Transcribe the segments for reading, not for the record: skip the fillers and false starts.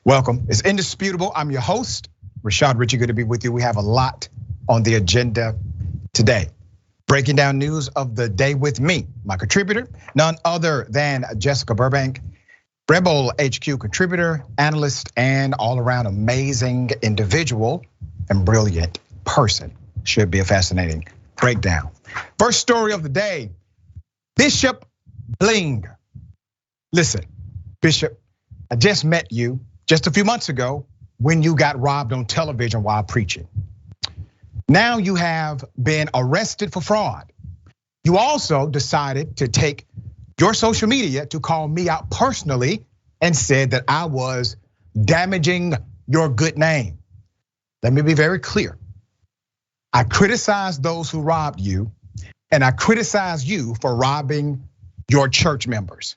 Welcome. It's Indisputable. I'm your host, Richey. Good to be with you. We have a lot on the agenda today. Breaking down news of the day with me, my contributor, none other than Jessica Burbank, Rebel HQ contributor, analyst, and all-around amazing individual and brilliant person. Should be a fascinating breakdown. First story of the day, Bishop Bling. Listen, Bishop, I just met you just a few months ago when you got robbed on television while preaching. Now you have been arrested for fraud. You also decided to take your social media to call me out personally and said that I was damaging your good name. Let me be very clear. I criticized those who robbed you, and I criticize you for robbing your church members.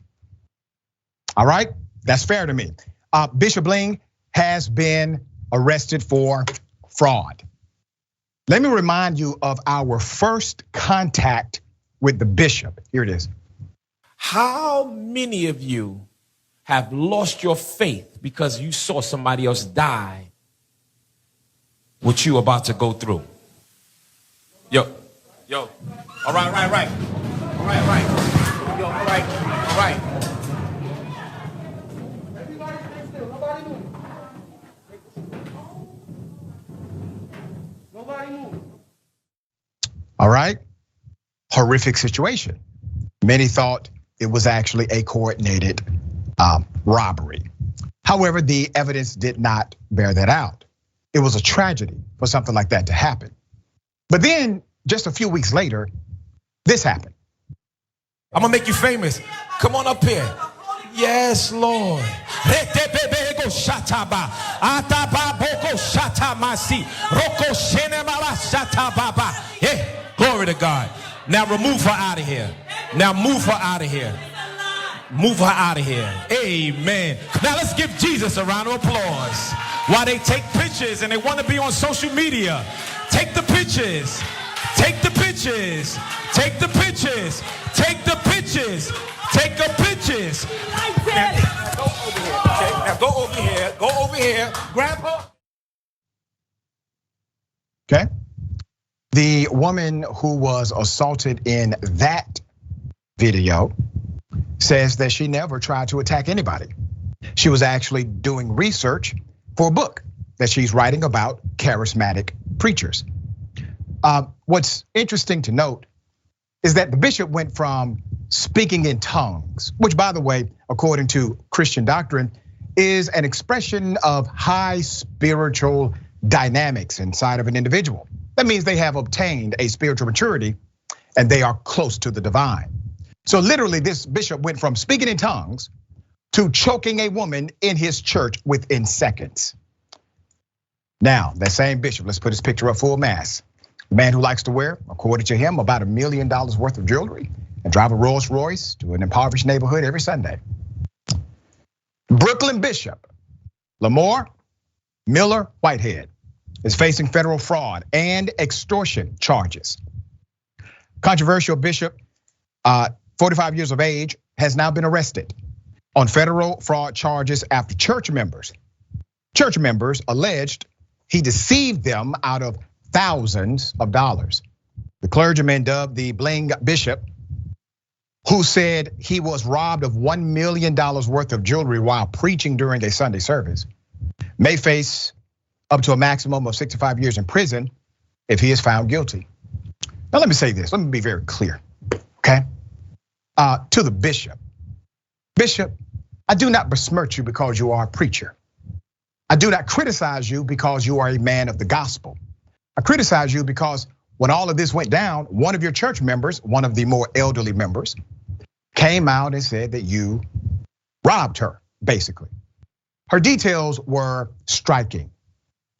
All right, that's fair to me. Bishop Bling has been arrested for fraud. Let me remind you of our first contact with the bishop. Here it is. How many of you have lost your faith because you saw somebody else die what you about to go through? Yo, all right. Yo, all right. All right, horrific situation. Many thought it was actually a coordinated robbery. However, the evidence did not bear that out. It was a tragedy for something like that to happen. But then just a few weeks later, this happened. I'm gonna make you famous. Come on up here. Yes, Lord. Yeah. Glory to God. Now remove her out of here. Move her out of here. Amen. Now let's give Jesus a round of applause. While they take pictures and they want to be on social media, take the pictures. Take the pictures. Now go over here. Grab her. Okay. The woman who was assaulted in that video says that she never tried to attack anybody. She was actually doing research for a book that she's writing about charismatic preachers. What's interesting to note is that the bishop went from speaking in tongues, which by the way, according to Christian doctrine, is an expression of high spiritual dynamics inside of an individual. That means they have obtained a spiritual maturity and they are close to the divine. So literally this bishop went from speaking in tongues to choking a woman in his church within seconds. Now, that same bishop, let's put his picture up full mass. The man who likes to wear, according to him, about $1 million worth of jewelry and drive a Rolls Royce to an impoverished neighborhood every Sunday. Brooklyn Bishop Lamor Whitehead is facing federal fraud and extortion charges. Controversial bishop, 45 years of age, has now been arrested on federal fraud charges after church members alleged he deceived them out of thousands of dollars. The clergyman dubbed the Bling Bishop, who said he was robbed of $1 million worth of jewelry while preaching during a Sunday service, may face up to a maximum of 65 years in prison if he is found guilty. Now let me say this, let me be very clear, okay? To the bishop, I do not besmirch you because you are a preacher. I do not criticize you because you are a man of the gospel. I criticize you because when all of this went down, one of your church members, one of the more elderly members, came out and said that you robbed her, basically. Her details were striking.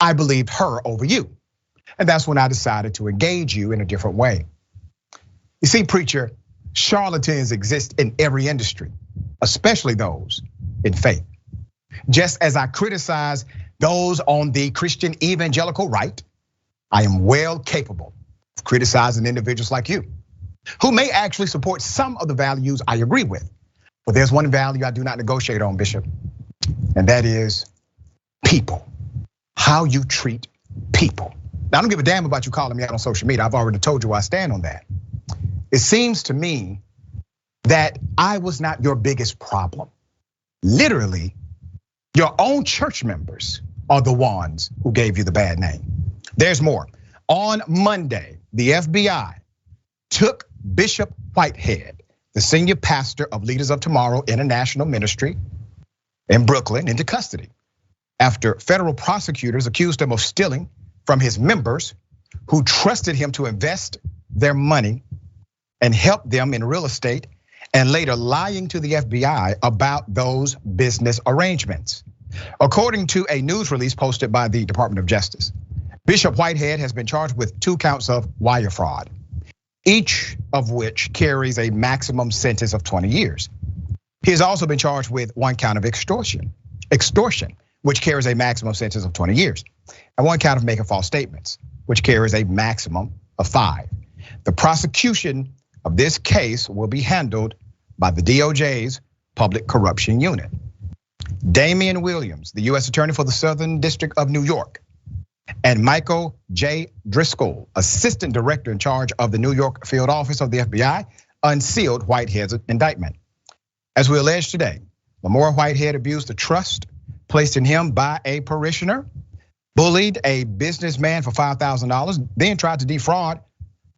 I believed her over you. And that's when I decided to engage you in a different way. You see, preacher, charlatans exist in every industry, especially those in faith. Just as I criticize those on the Christian evangelical right, I am well capable of criticizing individuals like you, who may actually support some of the values I agree with. But there's one value I do not negotiate on, Bishop, and that is people, how you treat people. Now, I don't give a damn about you calling me out on social media. I've already told you where I stand on that. It seems to me that I was not your biggest problem. Literally, your own church members are the ones who gave you the bad name. There's more. On Monday, the FBI took Bishop Whitehead, the senior pastor of Leaders of Tomorrow International Ministry in Brooklyn, into custody after federal prosecutors accused him of stealing from his members who trusted him to invest their money and help them in real estate, and later lying to the FBI about those business arrangements. According to a news release posted by the Department of Justice, Bishop Whitehead has been charged with 2 counts of wire fraud, each of which carries a maximum sentence of 20 years. He has also been charged with 1 count of extortion, which carries a maximum sentence of 20 years, and 1 count of making false statements, which carries a maximum of 5. The prosecution of this case will be handled by the DOJ's Public Corruption Unit. Damian Williams, the US Attorney for the Southern District of New York, and Michael J. Driscoll, Assistant Director in charge of the New York Field Office of the FBI, unsealed Whitehead's indictment. As we allege today, Lamor Whitehead abused the trust placed in him by a parishioner, bullied a businessman for $5,000, then tried to defraud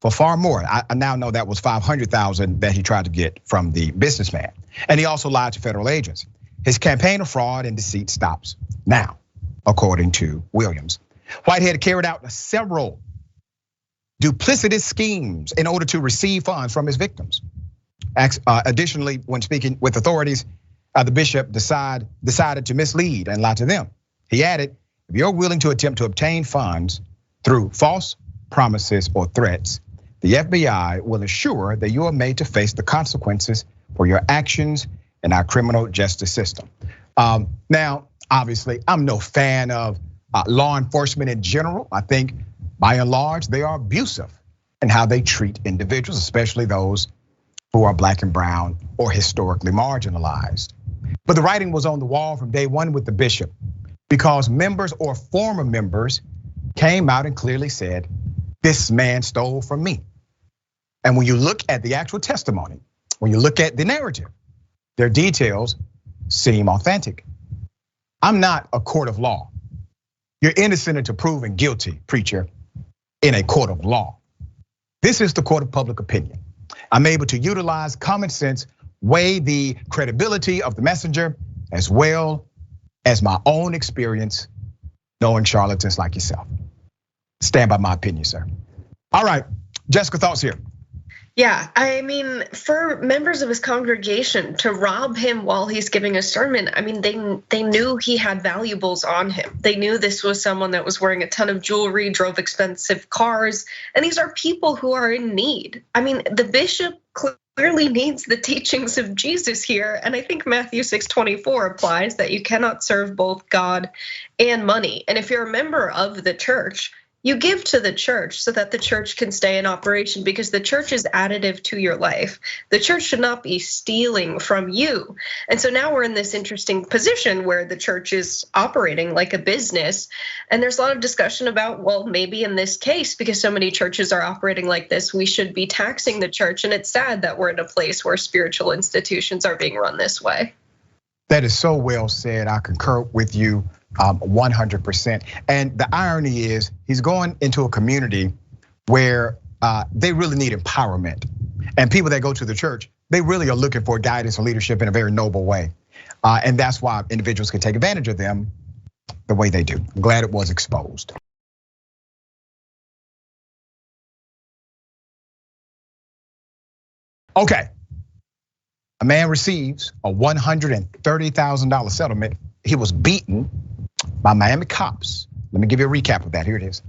for far more. I now know that was $500,000 that he tried to get from the businessman. And he also lied to federal agents. His campaign of fraud and deceit stops now, according to Williams. Whitehead carried out several duplicitous schemes in order to receive funds from his victims. Additionally, when speaking with authorities, the bishop decided to mislead and lie to them. He added, if you're willing to attempt to obtain funds through false promises or threats, the FBI will assure that you are made to face the consequences for your actions in our criminal justice system. Now, obviously, I'm no fan of law enforcement in general. I think by and large, they are abusive in how they treat individuals, especially those who are black and brown or historically marginalized. But the writing was on the wall from day one with the bishop, because members or former members came out and clearly said, this man stole from me. And when you look at the actual testimony, when you look at the narrative, their details seem authentic. I'm not a court of law. You're innocent until proven guilty, preacher, in a court of law. This is the court of public opinion. I'm able to utilize common sense, weigh the credibility of the messenger, as well as my own experience knowing charlatans like yourself. Stand by my opinion, sir. All right, Jessica, thoughts here. Yeah, I mean, for members of his congregation to rob him while he's giving a sermon, I mean, they knew he had valuables on him. They knew this was someone that was wearing a ton of jewelry, drove expensive cars, and these are people who are in need. I mean, the bishop clearly needs the teachings of Jesus here, and I think Matthew 6:24 applies that you cannot serve both God and money. And if you're a member of the church, you give to the church so that the church can stay in operation, because the church is additive to your life. The church should not be stealing from you. And so now we're in this interesting position where the church is operating like a business. And there's a lot of discussion about, well, maybe in this case, because so many churches are operating like this, we should be taxing the church. And it's sad that we're in a place where spiritual institutions are being run this way. That is so well said. I concur with you 100%. And the irony is he's going into a community where they really need empowerment. And people that go to the church, they really are looking for guidance and leadership in a very noble way. And that's why individuals can take advantage of them the way they do. I'm glad it was exposed. Okay. A man receives a $130,000 settlement. He was beaten by Miami cops. Let me give you a recap of that. Here it is.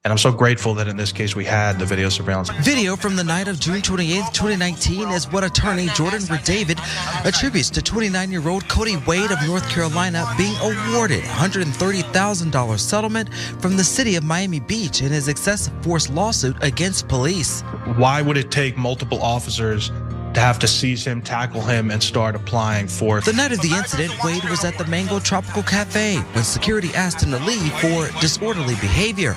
And I'm so grateful that in this case we had the video surveillance. Video from the night of June 28th, 2019 is what attorney Jordan David attributes to 29-year-old Cody Wade of North Carolina being awarded $130,000 settlement from the city of Miami Beach in his excessive force lawsuit against police. Why would it take multiple officers to have to seize him, tackle him, and start applying for. The night of the incident, Wade was at the Mango Tropical Cafe when security asked him to leave for disorderly behavior.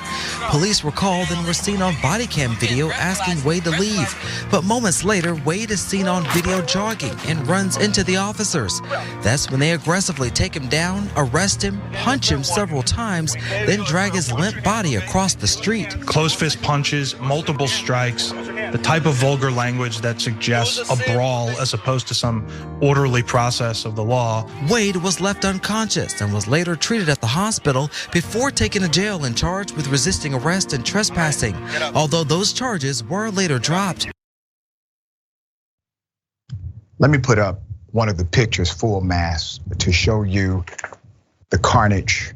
Police were called and were seen on body cam video asking Wade to leave. But moments later, Wade is seen on video jogging and runs into the officers. That's when they aggressively take him down, arrest him, punch him several times, then drag his limp body across the street. Closed fist punches, multiple strikes, the type of vulgar language that suggests a brawl as opposed to some orderly process of the law. Wade was left unconscious and was later treated at the hospital before taken to jail and charged with resisting arrest and trespassing, although those charges were later dropped. Let me put up one of the pictures full mass to show you the carnage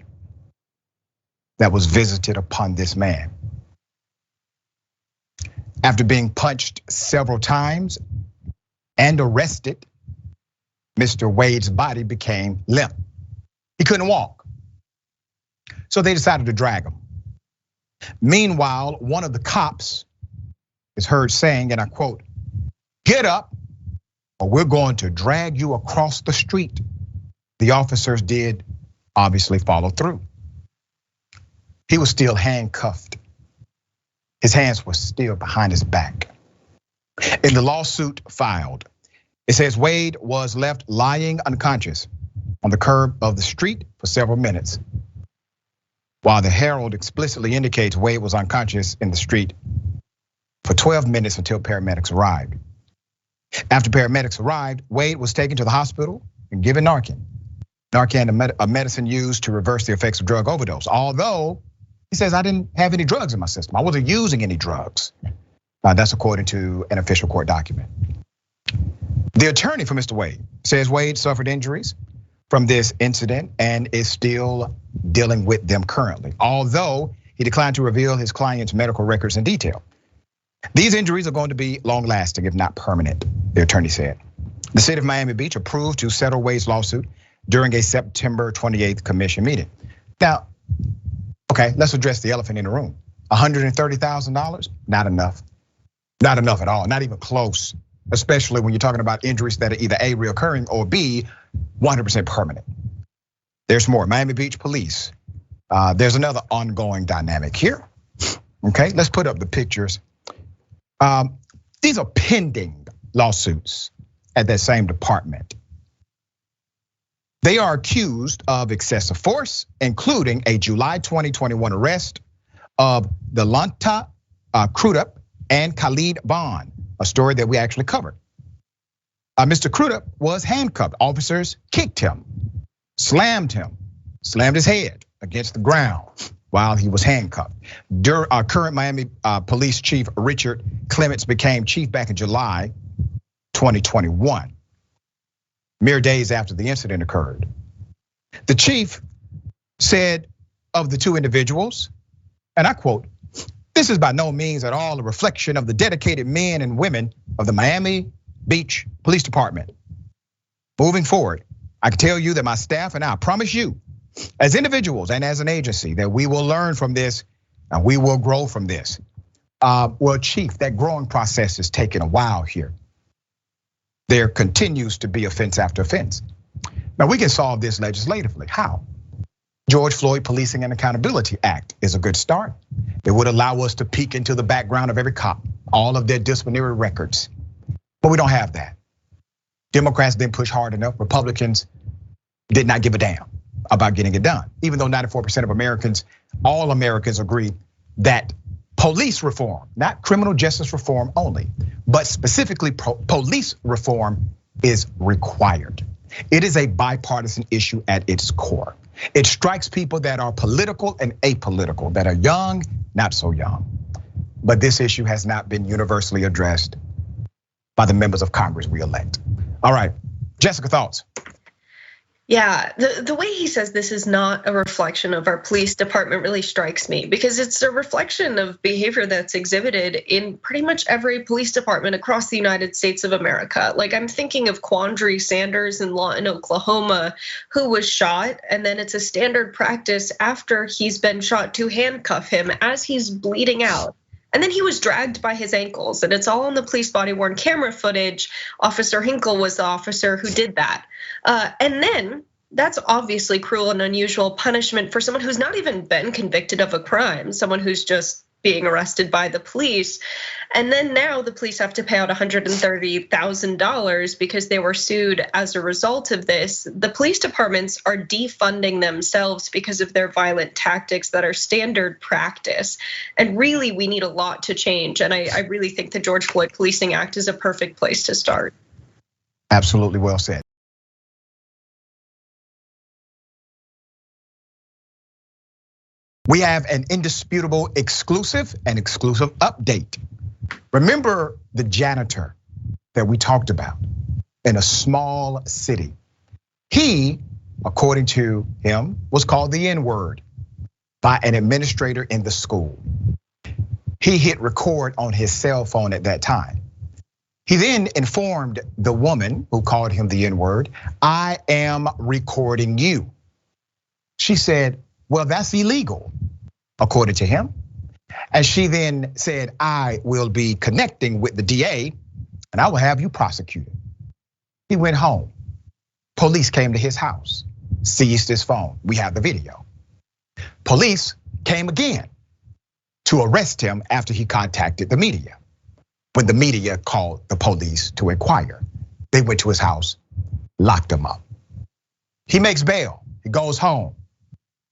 that was visited upon this man. After being punched several times and arrested, Mr. Wade's body became limp. He couldn't walk. So they decided to drag him. Meanwhile, one of the cops is heard saying, and I quote, "Get up or we're going to drag you across the street." The officers did obviously follow through. He was still handcuffed. His hands were still behind his back. In the lawsuit filed, it says Wade was left lying unconscious on the curb of the street for several minutes, while the Herald explicitly indicates Wade was unconscious in the street for 12 minutes until paramedics arrived. After paramedics arrived, Wade was taken to the hospital and given Narcan. Narcan, a medicine used to reverse the effects of drug overdose, although he says, "I didn't have any drugs in my system. I wasn't using any drugs." That's according to an official court document. The attorney for Mr. Wade says Wade suffered injuries from this incident and is still dealing with them currently, although he declined to reveal his client's medical records in detail. These injuries are going to be long lasting, if not permanent, the attorney said. The city of Miami Beach approved to settle Wade's lawsuit during a September 28th commission meeting. Now, okay, let's address the elephant in the room. $130,000, not enough. Not enough at all, not even close, especially when you're talking about injuries that are either A, reoccurring, or B, 100% permanent. There's more, Miami Beach Police. There's another ongoing dynamic here. Okay, let's put up the pictures. These are pending lawsuits at that same department. They are accused of excessive force, including a July 2021 arrest of Delonta Crudup and Khalid Bond, a story that we actually covered. Mr. Crudup was handcuffed. Officers kicked him, slammed his head against the ground while he was handcuffed. Current Miami Police Chief Richard Clements became chief back in July 2021. Mere days after the incident occurred. The chief said of the two individuals, and I quote, "This is by no means at all a reflection of the dedicated men and women of the Miami Beach Police Department. Moving forward, I can tell you that my staff and I promise you, as individuals and as an agency, that we will learn from this and we will grow from this." Well, chief, that growing process is taking a while here. There continues to be offense after offense. Now we can solve this legislatively. How? George Floyd Policing and Accountability Act is a good start. It would allow us to peek into the background of every cop, all of their disciplinary records. But we don't have that. Democrats didn't push hard enough. Republicans did not give a damn about getting it done. Even though 94% of Americans, all Americans agree that police reform, not criminal justice reform only, but specifically police reform is required. It is a bipartisan issue at its core. It strikes people that are political and apolitical, that are young, not so young. But this issue has not been universally addressed by the members of Congress we elect. All right, Jessica, thoughts? Yeah, the way he says this is not a reflection of our police department really strikes me, because it's a reflection of behavior that's exhibited in pretty much every police department across the United States of America. Like I'm thinking of Quandary Sanders in Lawton, Oklahoma, who was shot, and then it's a standard practice after he's been shot to handcuff him as he's bleeding out And then he was dragged by his ankles, and it's all on the police body-worn camera footage. Officer Hinkle was the officer who did that. And then that's obviously cruel and unusual punishment for someone who's not even been convicted of a crime, someone who's just being arrested by the police. And then now the police have to pay out $130,000 because they were sued as a result of this. The police departments are defunding themselves because of their violent tactics that are standard practice. And really, we need a lot to change. And I really think the George Floyd Policing Act is a perfect place to start. Absolutely well said. We have an indisputable exclusive update. Remember the janitor that we talked about in a small city? He, according to him, was called the N-word by an administrator in the school. He hit record on his cell phone at that time. He then informed the woman who called him the N-word, "I am recording you." She said, "Well, that's illegal," according to him. And she then said, "I will be connecting with the DA and I will have you prosecuted." He went home. Police came to his house, seized his phone. We have the video. Police came again to arrest him after he contacted the media. When the media called the police to inquire, they went to his house, locked him up. He makes bail, he goes home.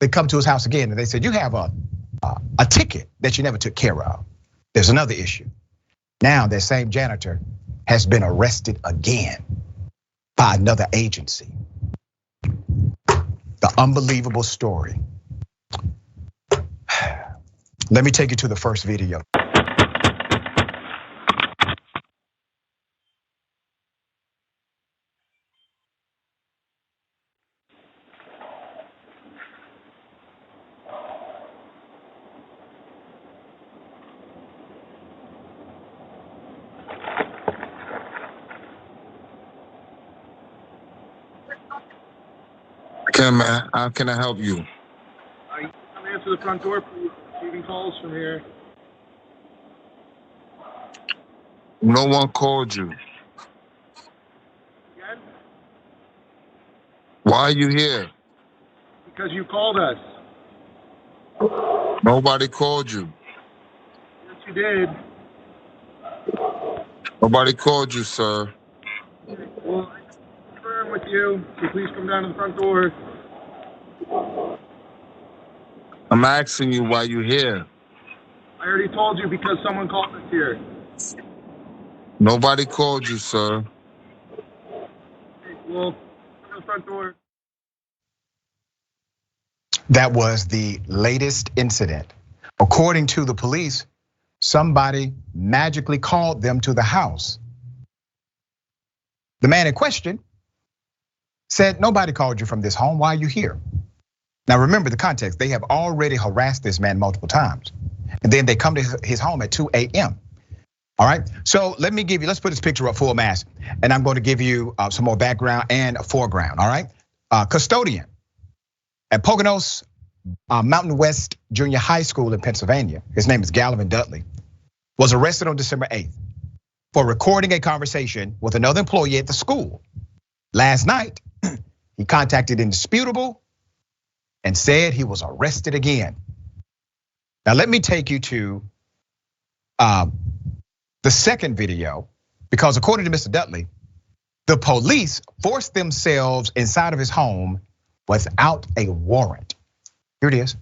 They come to his house again and they said, "You have a ticket that you never took care of. There's another issue." Now that same janitor has been arrested again by another agency. The unbelievable story. Let me take you to the first video. How can I help you? Come answer the front door, please. Receiving calls from here. No one called you. Again? Why are you here? Because you called us. Nobody called you. Yes, you did. Nobody called you, sir. Well, I confirm with you, so please come down to the front door. I'm asking you why you here. I already told you because someone called us here. Nobody called you, sir. Well, come to the front door. That was the latest incident. According to the police, somebody magically called them to the house. The man in question said, "Nobody called you from this home. Why are you here?" Now remember the context. They have already harassed this man multiple times. And then they come to his home at 2 a.m. All right, so let's put this picture up full mass. And I'm going to give you some more background and a foreground, all right? Custodian at Poconos Mountain West Junior High School in Pennsylvania, his name is Galvin Dudley, was arrested on December 8th for recording a conversation with another employee at the school. Last night, he contacted Indisputable and said he was arrested again. Now let me take you to the second video, because according to Mr. Dudley, the police forced themselves inside of his home without a warrant. Here it is.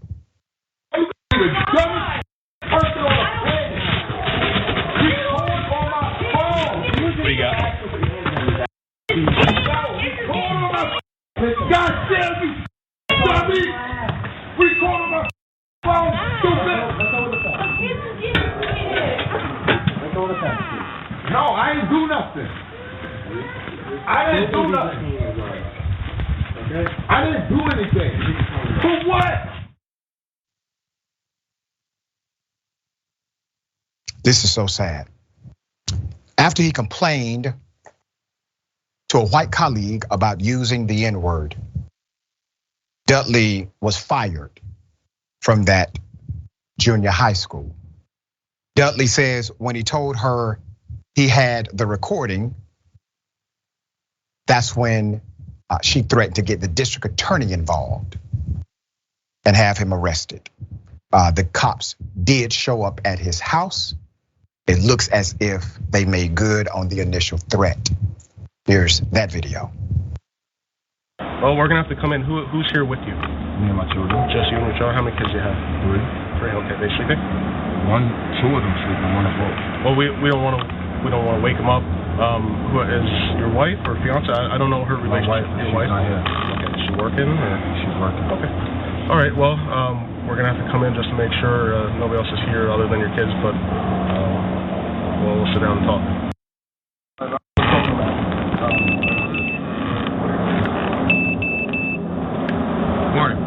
God damn me, dummy! Record on my phone, stupid! No, I ain't do nothing. I didn't do nothing. I didn't do anything. For what? This is so sad. After he complained to a white colleague about using the N-word, Dudley was fired from that junior high school. Dudley says when he told her he had the recording, that's when she threatened to get the district attorney involved and have him arrested. The cops did show up at his house. It looks as if they made good on the initial threat. Here's that video. Oh, we're gonna have to come in. Who's here with you? Me and my children. Just you and your children. How many kids do you have? 3. 3. Okay, they sleeping? 2 of them sleeping, 1 is woke. Well, we don't want to wake them up. Who is your wife or fiance? I don't know her relationship. My wife, your wife? not here. Okay, is she working or? She's working. Okay. All right. Well, we're gonna have to come in just to make sure nobody else is here other than your kids, but we'll sit down and talk. Morning.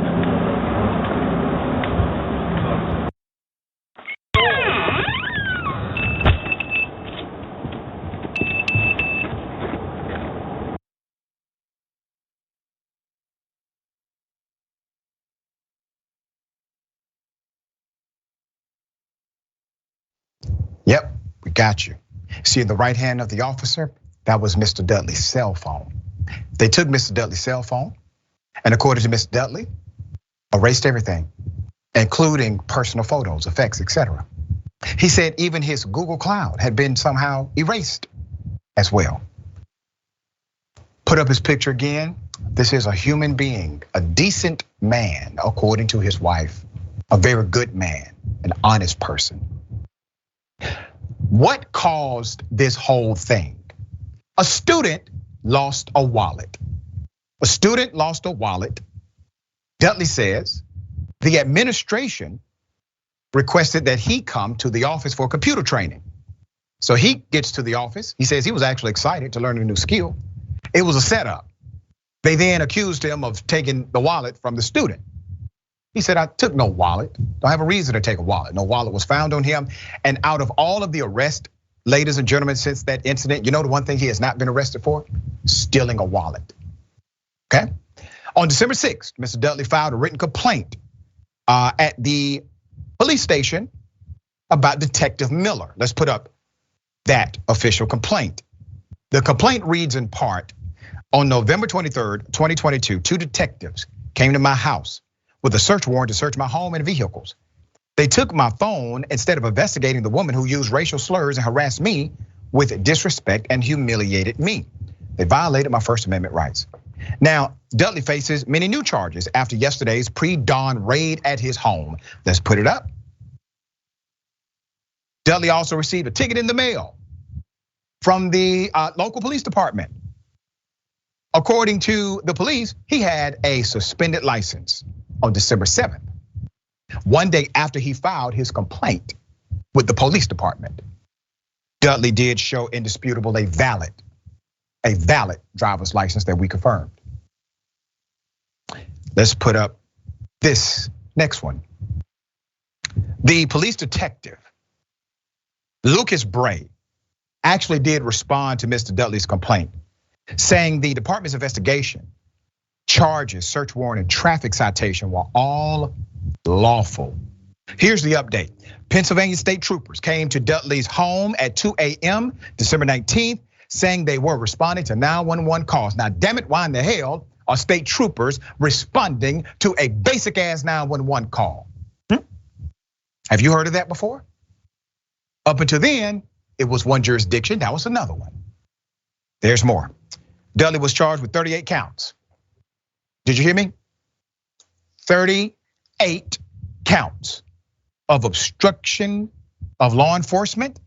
Yep, we got you. See in the right hand of the officer, that was Mr. Dudley's cell phone. They took Mr. Dudley's cell phone, and according to Mr. Dudley, erased everything, including personal photos, effects, etc. He said even his Google Cloud had been somehow erased as well. Put up his picture again. This is a human being, a decent man, according to his wife, a very good man, an honest person. What caused this whole thing? A student lost a wallet. A student lost a wallet. Dudley says the administration requested that he come to the office for computer training. So he gets to the office. He says he was actually excited to learn a new skill. It was a setup. They then accused him of taking the wallet from the student. He said, I took no wallet. Don't have a reason to take a wallet. No wallet was found on him. And out of all of the arrests, ladies and gentlemen, since that incident, you know the one thing he has not been arrested for? Stealing a wallet, okay? On December 6th, Mr. Dudley filed a written complaint at the police station about Detective Miller. Let's put up that official complaint. The complaint reads in part, on November 23rd, 2022, 2 detectives came to my house with a search warrant to search my home and vehicles. They took my phone instead of investigating the woman who used racial slurs and harassed me with disrespect and humiliated me. They violated my First Amendment rights. Now, Dudley faces many new charges after yesterday's pre-dawn raid at his home. Let's put it up. Dudley also received a ticket in the mail from the local police department. According to the police, he had a suspended license on December 7th, one day after he filed his complaint with the police department. Dudley did show Indisputable a valid driver's license that we confirmed. Let's put up this next one. The police detective, Lucas Bray, actually did respond to Mr. Dudley's complaint, saying the department's investigation, charges, search warrant, and traffic citation were all lawful. Here's the update. Pennsylvania state troopers came to Dudley's home at 2 a.m. December 19th, saying they were responding to 911 calls. Now, damn it, why in the hell are state troopers responding to a basic ass 911 call? Have you heard of that before? Up until then, it was one jurisdiction, now it's another one. There's more. Dudley was charged with 38 counts. Did you hear me? 38 counts of obstruction of law enforcement,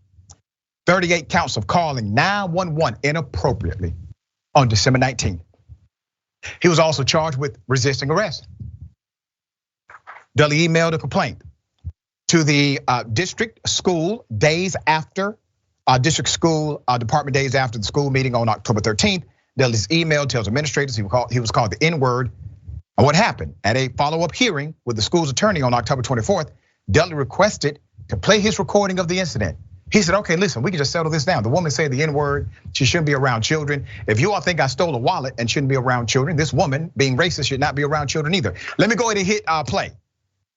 38 counts of calling 911 inappropriately on December 19th. He was also charged with resisting arrest. Dudley emailed a complaint to the district school days after, district school department days after the school meeting on October 13th. Dudley's email tells administrators he was called the N-word. And what happened? At a follow-up hearing with the school's attorney on October 24th, Dudley requested to play his recording of the incident. He said, okay, listen, we can just settle this down. The woman said the N-word, she shouldn't be around children. If you all think I stole a wallet and shouldn't be around children, this woman being racist should not be around children either. Let me go ahead and hit play.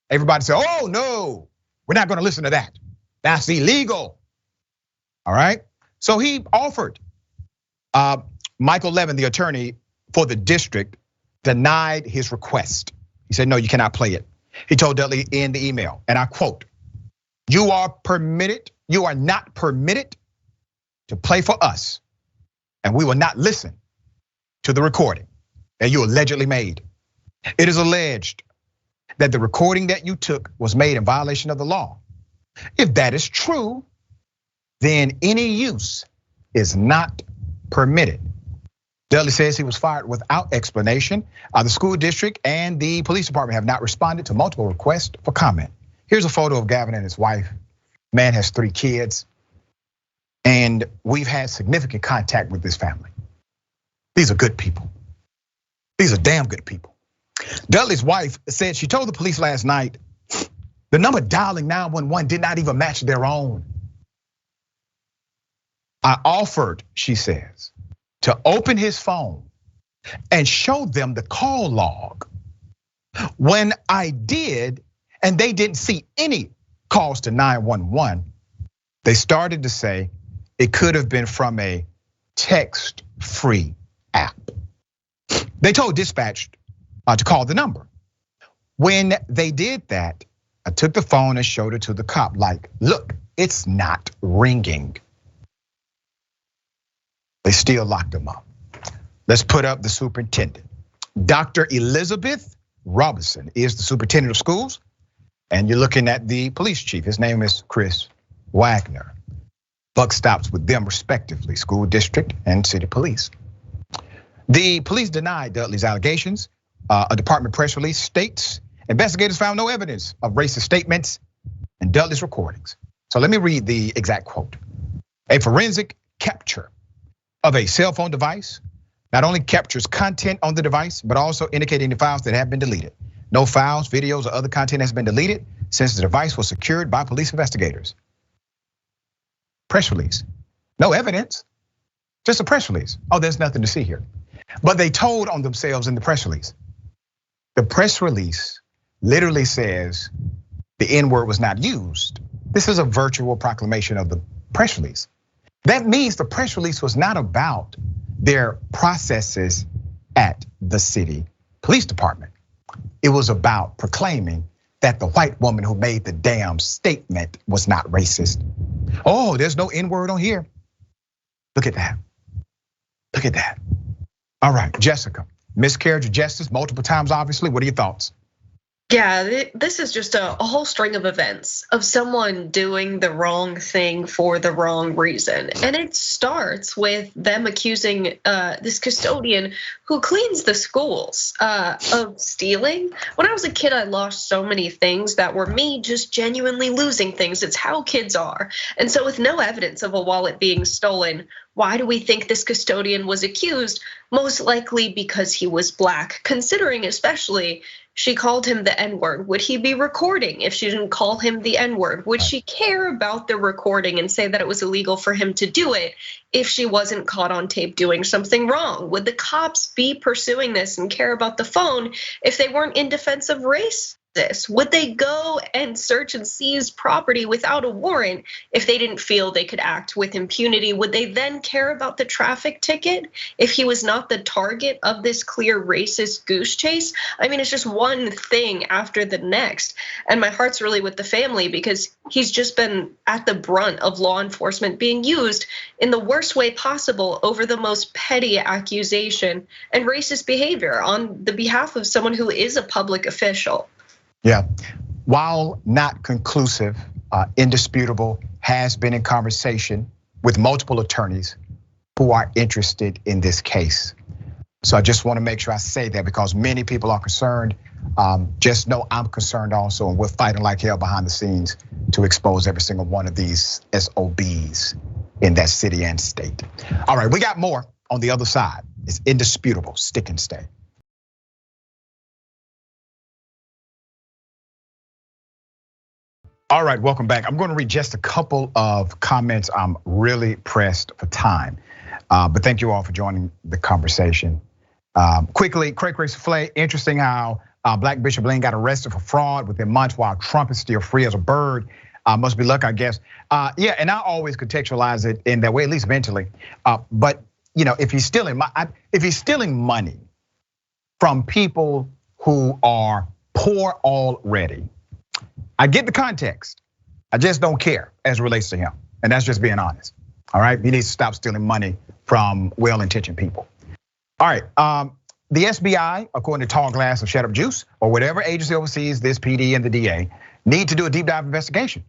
Everybody say, oh no, we're not gonna listen to that. That's illegal. All right. So he offered. Michael Levin, the attorney for the district, denied his request. He said, no, you cannot play it. He told Dudley in the email, and I quote, you are not permitted to play for us, and we will not listen to the recording that you allegedly made. It is alleged that the recording that you took was made in violation of the law. If that is true, then any use is not permitted. Dudley says he was fired without explanation. The school district and the police department have not responded to multiple requests for comment. Here's a photo of Gavin and his wife. Man has 3 kids, and we've had significant contact with this family. These are good people. These are damn good people. Dudley's wife said she told the police last night the number dialing 911 did not even match their own. I offered, she says, to open his phone and show them the call log. When I did, and they didn't see any calls to 911, they started to say it could have been from a text-free app. They told dispatch to call the number. When they did that, I took the phone and showed it to the cop like, look, it's not ringing. They still locked him up. Let's put up the superintendent. Dr. Elizabeth Robinson is the superintendent of schools. And you're looking at the police chief. His name is Chris Wagner. Buck stops with them respectively, school district and city police. The police denied Dudley's allegations. A department press release states investigators found no evidence of racist statements in Dudley's recordings. So let me read the exact quote. A forensic capture of a cell phone device not only captures content on the device, but also indicating the files that have been deleted. No files, videos, or other content has been deleted since the device was secured by police investigators. Press release, no evidence, just a press release. Oh, there's nothing to see here. But they told on themselves in the press release. The press release literally says the N-word was not used. This is a virtual proclamation of the press release. That means the press release was not about their processes at the city police department. It was about proclaiming that the white woman who made the damn statement was not racist. Oh, there's no N-word on here. Look at that. Look at that. All right, Jessica, miscarriage of justice multiple times, obviously. What are your thoughts? Yeah, this is just a whole string of events of someone doing the wrong thing for the wrong reason. And it starts with them accusing this custodian who cleans the schools of stealing. When I was a kid, I lost so many things that were me just genuinely losing things. It's how kids are. And so with no evidence of a wallet being stolen, why do we think this custodian was accused? Most likely because he was Black, considering especially she called him the N-word. Would he be recording if she didn't call him the N-word? Would she care about the recording and say that it was illegal for him to do it if she wasn't caught on tape doing something wrong? Would the cops be pursuing this and care about the phone if they weren't in defense of race? Would they go and search and seize property without a warrant if they didn't feel they could act with impunity? Would they then care about the traffic ticket if he was not the target of this clear racist goose chase? I mean, it's just one thing after the next. And my heart's really with the family because he's just been at the brunt of law enforcement being used in the worst way possible over the most petty accusation and racist behavior on the behalf of someone who is a public official. Yeah, while not conclusive, Indisputable has been in conversation with multiple attorneys who are interested in this case. So I just want to make sure I say that because many people are concerned. Just know I'm concerned also, and we're fighting like hell behind the scenes to expose every single one of these SOBs in that city and state. All right, we got more on the other side. It's Indisputable, stick and stay. All right, welcome back. I'm going to read just a couple of comments. I'm really pressed for time, but thank you all for joining the conversation. Quickly, Craig Souffle, interesting how Black Bishop Lamor got arrested for fraud within months while Trump is still free as a bird. Must be luck, I guess. Yeah, and I always contextualize it in that way, at least mentally. But if he's stealing money from people who are poor already, I get the context. I just don't care as it relates to him, and that's just being honest. All right, he needs to stop stealing money from well-intentioned people. All right, the SBI, according to Tall Glass of Shut Up Juice, or whatever agency oversees this, PD and the DA, need to do a deep dive investigation.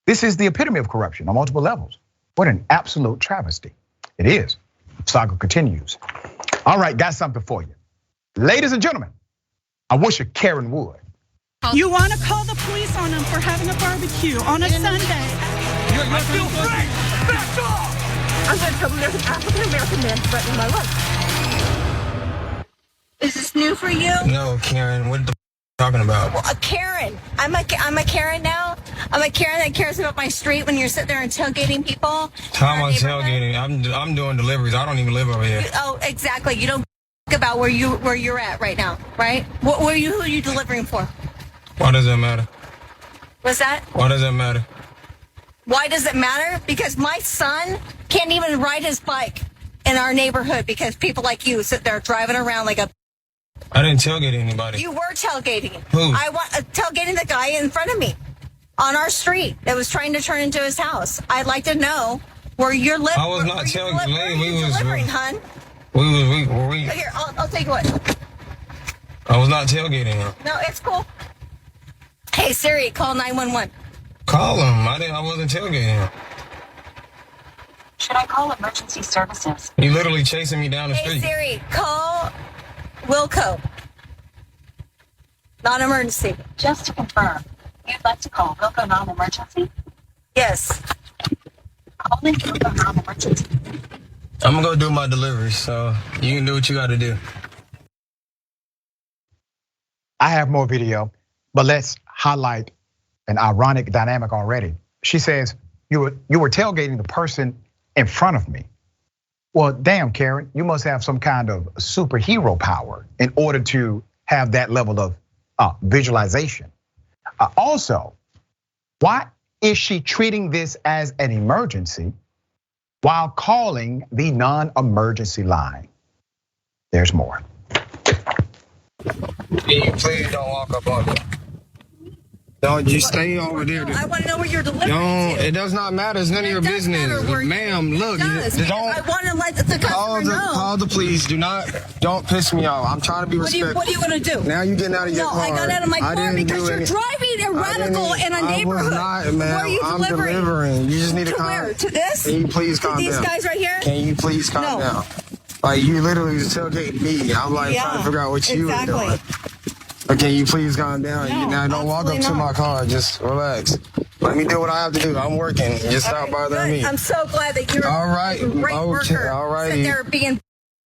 This is the epitome of corruption on multiple levels. What an absolute travesty. It is. Saga continues. All right, got something for you. Ladies and gentlemen, I wish a Karen would. You want to call the police on them for having a barbecue on a Sunday? I feel free! Back off! I'm going to tell them there's an African-American man threatening my life. Is this new for you? No, Karen, what the talking about? Well, a Karen. I'm a Karen now. I'm a Karen that cares about my street when you're sitting there and tailgating people. How am I tailgating? I'm doing deliveries. I don't even live over here. Oh, exactly. You don't about where you're at right now, right? Who are you delivering for? Why does that matter? What's that? Why does that matter? Why does it matter? Because my son can't even ride his bike in our neighborhood because people like you sit there driving around like a... I didn't tailgate anybody. You were tailgating. Who? I want tailgating the guy in front of me on our street that was trying to turn into his house. I'd like to know where you're living. I was not tailgating. We was delivering, hun. We. Here, I'll take what. I was not tailgating him. No, it's cool. Hey Siri, call 911. Call him. I wasn't tailgating him. Should I call emergency services? You literally chasing me down the street. Hey Siri, call Wilco. Non-emergency. Just to confirm, you'd like to call Wilco non-emergency? Yes. Calling Wilco non-emergency. I'm gonna go do my deliveries, so you can do what you gotta do. I have more video, but let's highlight an ironic dynamic already. She says, you were tailgating the person in front of me. Well, damn, Karen, you must have some kind of superhero power in order to have that level of visualization. Also, why is she treating this as an emergency while calling the non-emergency line? There's more. Please don't walk up on me. Don't you stay over there. I want to know where you're delivering to. It does not matter. It's none of your business. Ma'am, look. Don't. I want to let the customer know. Call the police. Don't piss me off. I'm trying to be respectful. What are you going to do? Now you're getting out of your car. No, I got out of my car because you're driving erratic in a neighborhood. I was not, ma'am. Where are you delivering? I'm delivering. You just need to calm down. Where? To this? Can you please calm down? These guys right here? Can you please calm down? Like, you literally just tailgating me. I'm like trying to figure out what you were doing. Okay, you please calm down. Now don't walk up to my car. Just relax. Let me do what I have to do. I'm working. Just stop bothering me. I'm so glad that you're a great worker. All right. Sitting there being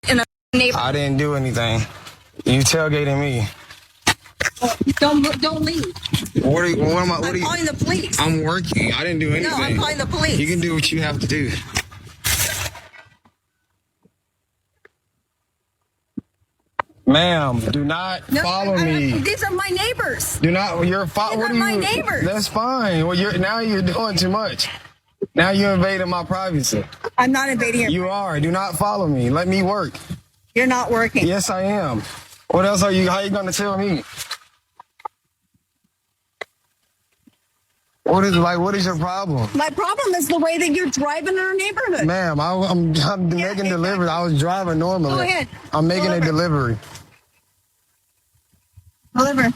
in a neighborhood. I didn't do anything. You tailgating me. Don't leave. What am I? I'm calling the police. I'm working. I didn't do anything. No, I'm calling the police. You can do what you have to do. Ma'am, do not follow me. These are my neighbors. Do not. My neighbors. That's fine. Well, now you're doing too much. Now you're invading my privacy. I'm not invading your. You are. Do not follow me. Let me work. You're not working. Yes, I am. What else are you? How are you going to tell me? What is your problem? My problem is the way that you're driving in our neighborhood. Ma'am, I'm making delivery. I was driving normally. Go ahead. I'm making a delivery. Deliver.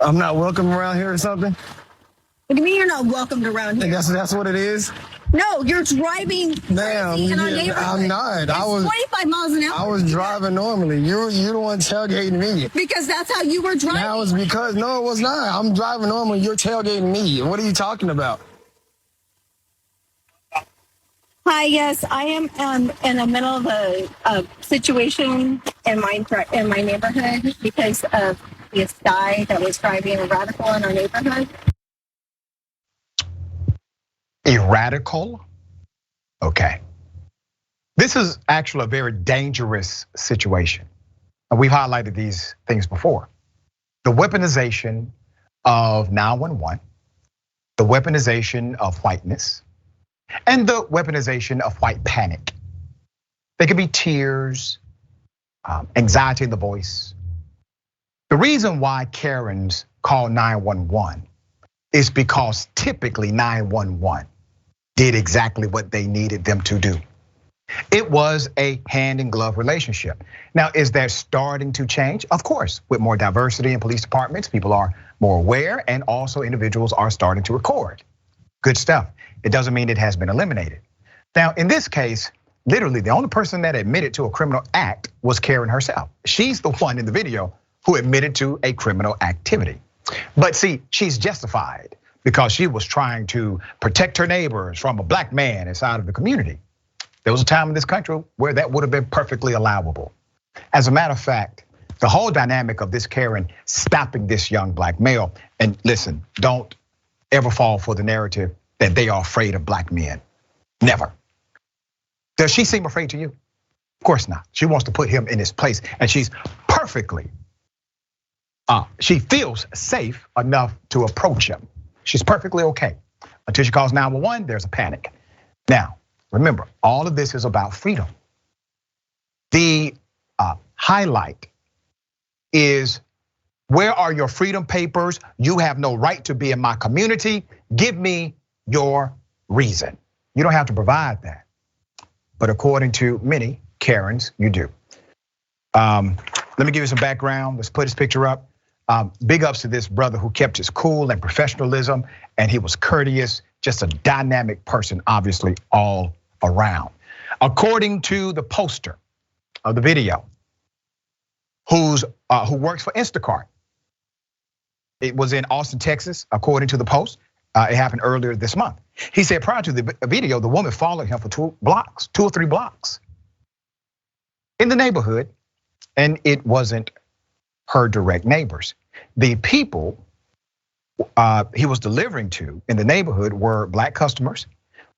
I'm not welcome around here or something? What do you mean you're not welcomed around here? That's what it is? No, you're driving in our neighborhood. I'm not. I was 25 miles an hour. I was driving normally. You're the one tailgating me. Because that's how you were driving. Now it's because, no, it was not. I'm driving normally. You're tailgating me. What are you talking about? Hi, yes, I am in the middle of a situation in my neighborhood because of this guy that was driving radical in our neighborhood. Radical? Okay. This is actually a very dangerous situation. And we've highlighted these things before. The weaponization of 911, the weaponization of whiteness, and the weaponization of white panic. They could be tears, anxiety in the voice. The reason why Karens call 911 is because typically 911 did exactly what they needed them to do. It was a hand in glove relationship. Now, is that starting to change? Of course, with more diversity in police departments, people are more aware, and also individuals are starting to record. Good stuff. It doesn't mean it has been eliminated. Now, in this case, literally the only person that admitted to a criminal act was Karen herself. She's the one in the video who admitted to a criminal activity. But see, she's justified because she was trying to protect her neighbors from a black man inside of the community. There was a time in this country where that would have been perfectly allowable. As a matter of fact, the whole dynamic of this Karen stopping this young black male, and listen, don't ever fall for the narrative that they are afraid of black men. Never. Does she seem afraid to you? Of course not. She wants to put him in his place, and she's perfectly, she feels safe enough to approach him. She's perfectly okay. Until she calls 911, there's a panic. Now, remember, all of this is about freedom. The highlight is, where are your freedom papers? You have no right to be in my community. Give me your reason. You don't have to provide that. But according to many Karens, you do. Let me give you some background. Let's put his picture up. Big ups to this brother who kept his cool and professionalism, and he was courteous, just a dynamic person, obviously, all around. According to the poster of the video, who works for Instacart. It was in Austin, Texas, according to the post. It happened earlier this month. He said prior to the video, the woman followed him for 2 or 3 blocks in the neighborhood, and it wasn't her direct neighbors. The people he was delivering to in the neighborhood were black customers.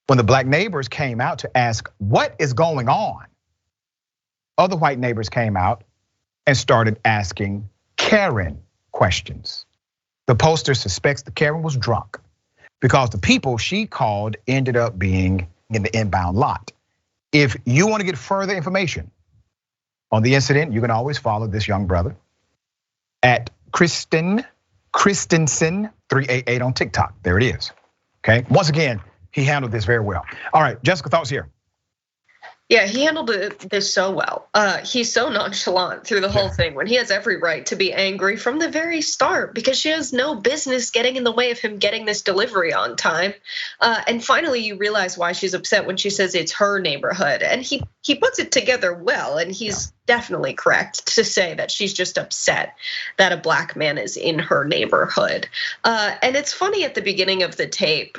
When the black neighbors came out to ask what is going on, other white neighbors came out and started asking Karen questions. The poster suspects that Karen was drunk because the people she called ended up being in the inbound lot. If you want to get further information on the incident, you can always follow this young brother at Christensen 388 on TikTok. There it is. Okay. Once again, he handled this very well. All right, Jessica, thoughts here. Yeah, he handled this so well. He's so nonchalant through the whole thing when he has every right to be angry from the very start because she has no business getting in the way of him getting this delivery on time. And finally, you realize why she's upset when she says it's her neighborhood. And he puts it together well, and he's definitely correct to say that she's just upset that a black man is in her neighborhood. And it's funny at the beginning of the tape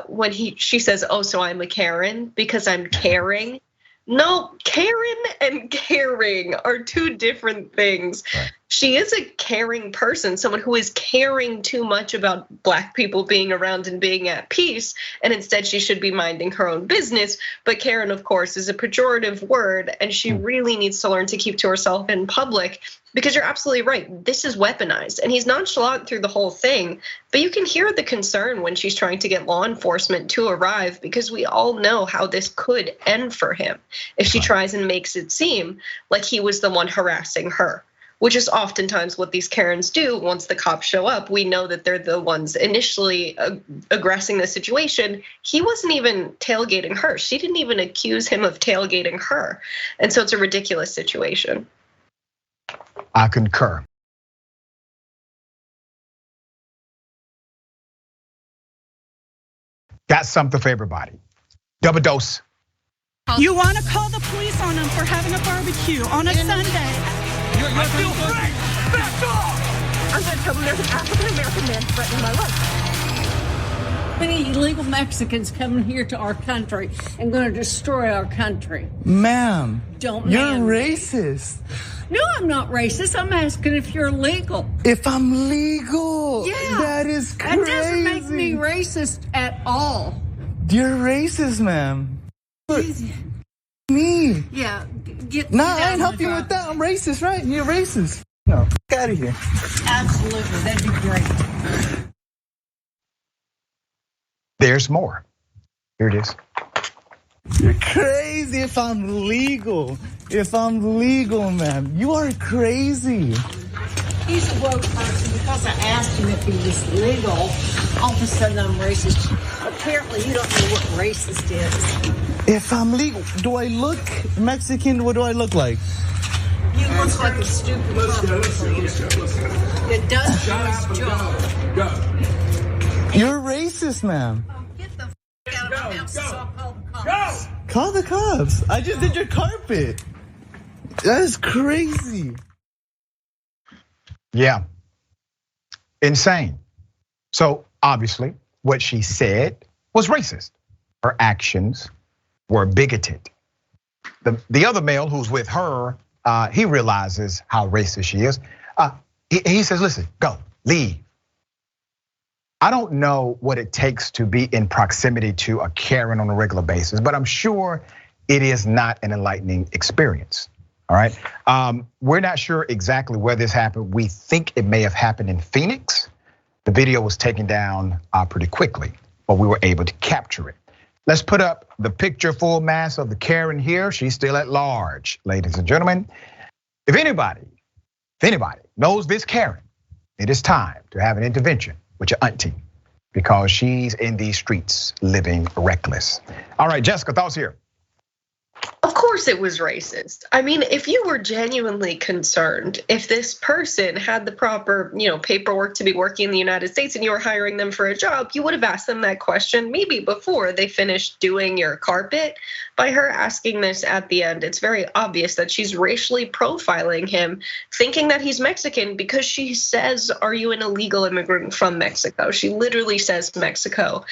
when she says, "Oh, so I'm a Karen because I'm caring." No, Karen and caring are 2 different things. Right. She is a caring person, someone who is caring too much about black people being around and being at peace, and instead she should be minding her own business. But Karen, of course, is a pejorative word, and she really needs to learn to keep to herself in public, because you're absolutely right, this is weaponized. And he's nonchalant through the whole thing, but you can hear the concern when she's trying to get law enforcement to arrive, because we all know how this could end for him if she tries and makes it seem like he was the one harassing her, which is oftentimes what these Karens do. Once the cops show up, we know that they're the ones initially aggressing the situation. He wasn't even tailgating her. She didn't even accuse him of tailgating her. And so it's a ridiculous situation. I concur. Got something for everybody. Double dose. You want to call the police on them for having a barbecue on a Sunday. I feel free! Back off! I'm going to tell them there's an African-American man threatening my life. Many illegal Mexicans coming here to our country and going to destroy our country. Ma'am, you're racist. No, I'm not racist. I'm asking if you're legal. If I'm legal? Yeah. That is crazy. That doesn't make me racist at all. You're racist, ma'am. Me. Yeah. No, I ain't helping you with that. I'm racist, right? You're racist. No. out of here. Absolutely, that'd be great. There's more. Here it is. You're crazy if I'm legal. If I'm legal, man. You are crazy. He's a woke person because I asked him if he was legal. All of a sudden I'm racist. Apparently you don't know what racist is. If I'm legal, do I look Mexican? What do I look like? You look like a stupid It does do his job. You're racist, ma'am. Get the out of my house so I'll call the cops. Call the cops. I just did your carpet. That is crazy. Yeah. Insane. So obviously what she said was racist. Her actions were bigoted. The other male who's with her, he realizes how racist she is. He says, listen, go, leave. I don't know what it takes to be in proximity to a Karen on a regular basis, but I'm sure it is not an enlightening experience. All right. We're not sure exactly where this happened. We think it may have happened in Phoenix. The video was taken down pretty quickly, but we were able to capture it. Let's put up the picture full mass of the Karen here. She's still at large, ladies and gentlemen. If anybody knows this Karen, it is time to have an intervention with your auntie because she's in these streets living reckless. All right, Jessica, thoughts here. Of course it was racist. I mean, if you were genuinely concerned, if this person had the proper, paperwork to be working in the United States and you were hiring them for a job, you would have asked them that question maybe before they finished doing your carpet. By her asking this at the end, it's very obvious that she's racially profiling him, thinking that he's Mexican because she says, "Are you an illegal immigrant from Mexico?" She literally says Mexico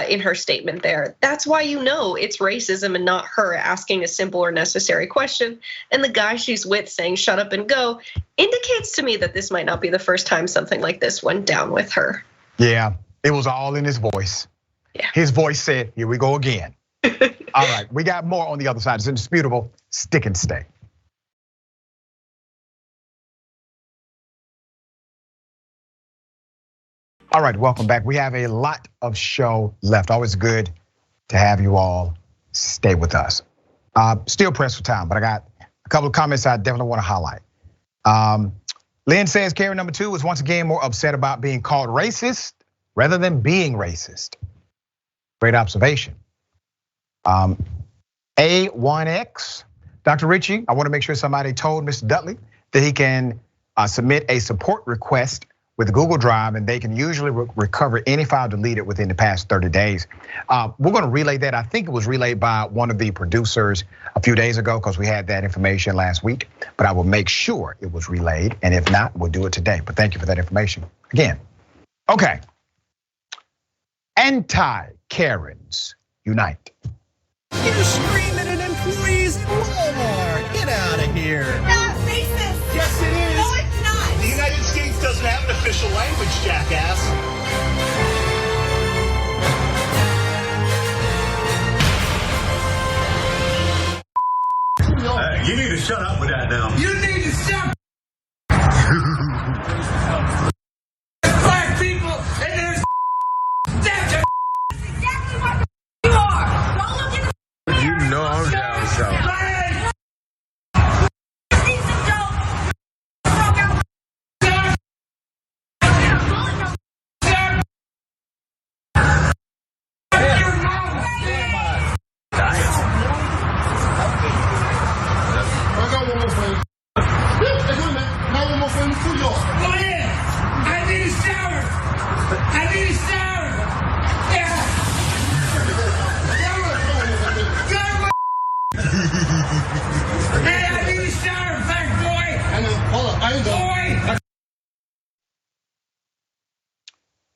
in her statement there. That's why you know it's racism and not her asking a simple or necessary question. And the guy she's with saying "shut up and go" indicates to me that this might not be the first time something like this went down with her. Yeah, it was all in his voice. Yeah. His voice said, "Here we go again." All right, we got more on the other side. It's indisputable. Stick and stay. All right, welcome back. We have a lot of show left. Always good to have you all stay with us. Still pressed for time, but I got a couple of comments I definitely want to highlight. Lynn says Karen number 2 was once again more upset about being called racist rather than being racist. Great observation. A1X, Dr. Richey, I want to make sure somebody told Mr. Dudley that he can submit a support request with Google Drive and they can usually recover any file deleted within the past 30 days. We're gonna relay that. I think it was relayed by one of the producers a few days ago because we had that information last week, but I will make sure it was relayed. And if not, we'll do it today. But thank you for that information again. Okay, anti-Karens unite. You're screaming at employees at Walmart. Get out of here. Not racist. Yes, it is. No, it's not. The United States doesn't have an official language, jackass. You need to shut up with that now. You need to stop. There's black people and there's that's Exactly what you are. Don't look at the You know I'm down south.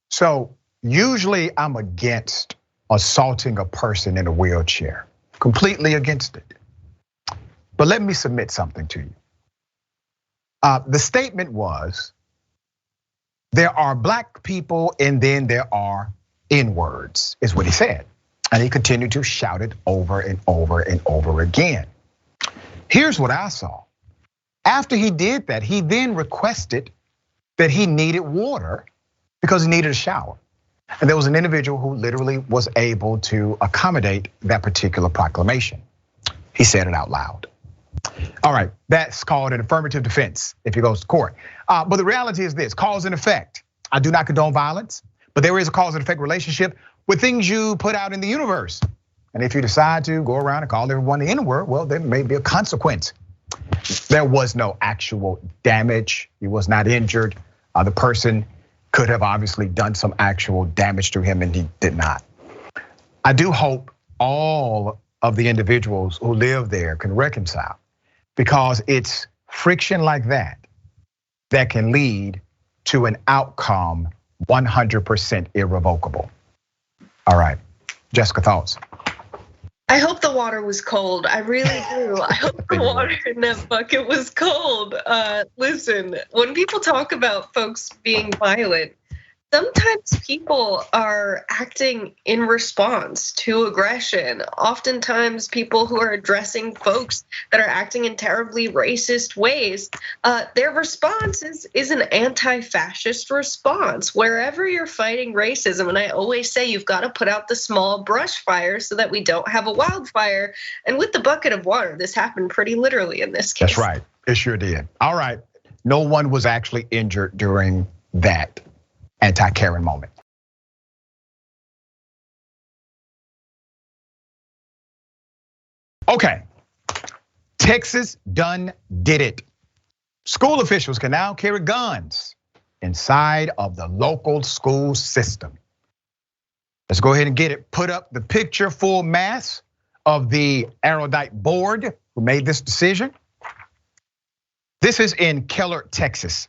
So usually I'm against assaulting a person in a wheelchair, completely against it. But let me submit something to you. The statement was, there are black people and then there are N-words, is what he said. And he continued to shout it over and over and over again. Here's what I saw. After he did that, he then requested that he needed water because he needed a shower. And there was an individual who literally was able to accommodate that particular proclamation. He said it out loud. All right, that's called an affirmative defense if he goes to court. But the reality is this, cause and effect. I do not condone violence, but there is a cause and effect relationship with things you put out in the universe. And if you decide to go around and call everyone the N-word, well, there may be a consequence. There was no actual damage. He was not injured. The person could have obviously done some actual damage to him and he did not. I do hope all of the individuals who live there can reconcile, because it's friction like that that can lead to an outcome 100% irrevocable. All right, Jessica, thoughts? I hope the water was cold. I really do. I hope the water in that bucket was cold. Listen, when people talk about folks being violent, sometimes people are acting in response to aggression. Oftentimes people who are addressing folks that are acting in terribly racist ways, their response is an anti-fascist response. Wherever you're fighting racism, and I always say you've got to put out the small brush fire so that we don't have a wildfire. And with the bucket of water, this happened pretty literally in this case. That's right, it sure did. All right, no one was actually injured during that anti-Karen moment. Okay, Texas done did it. School officials can now carry guns inside of the local school system. Let's go ahead and get it. Put up the picture full mass of the erudite board who made this decision. This is in Keller, Texas.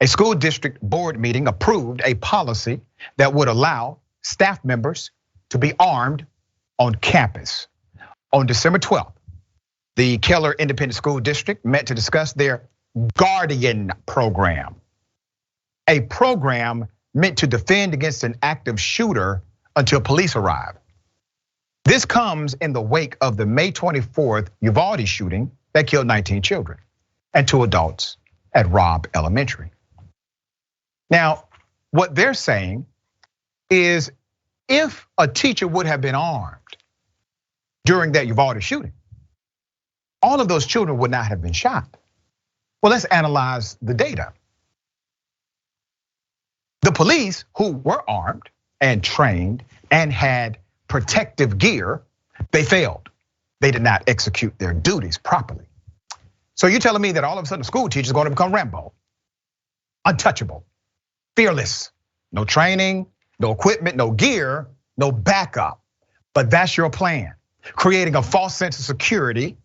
A school district board meeting approved a policy that would allow staff members to be armed on campus. On December 12th, the Keller Independent School District met to discuss their Guardian program, a program meant to defend against an active shooter until police arrive. This comes in the wake of the May 24th Uvalde shooting that killed 19 children and 2 adults at Robb Elementary. Now, what they're saying is if a teacher would have been armed during that Uvalde shooting, all of those children would not have been shot. Well, let's analyze the data. The police who were armed and trained and had protective gear, they failed. They did not execute their duties properly. So you're telling me that all of a sudden a school teacher is going to become Rambo, untouchable, fearless, no training, no equipment, no gear, no backup. But that's your plan, creating a false sense of security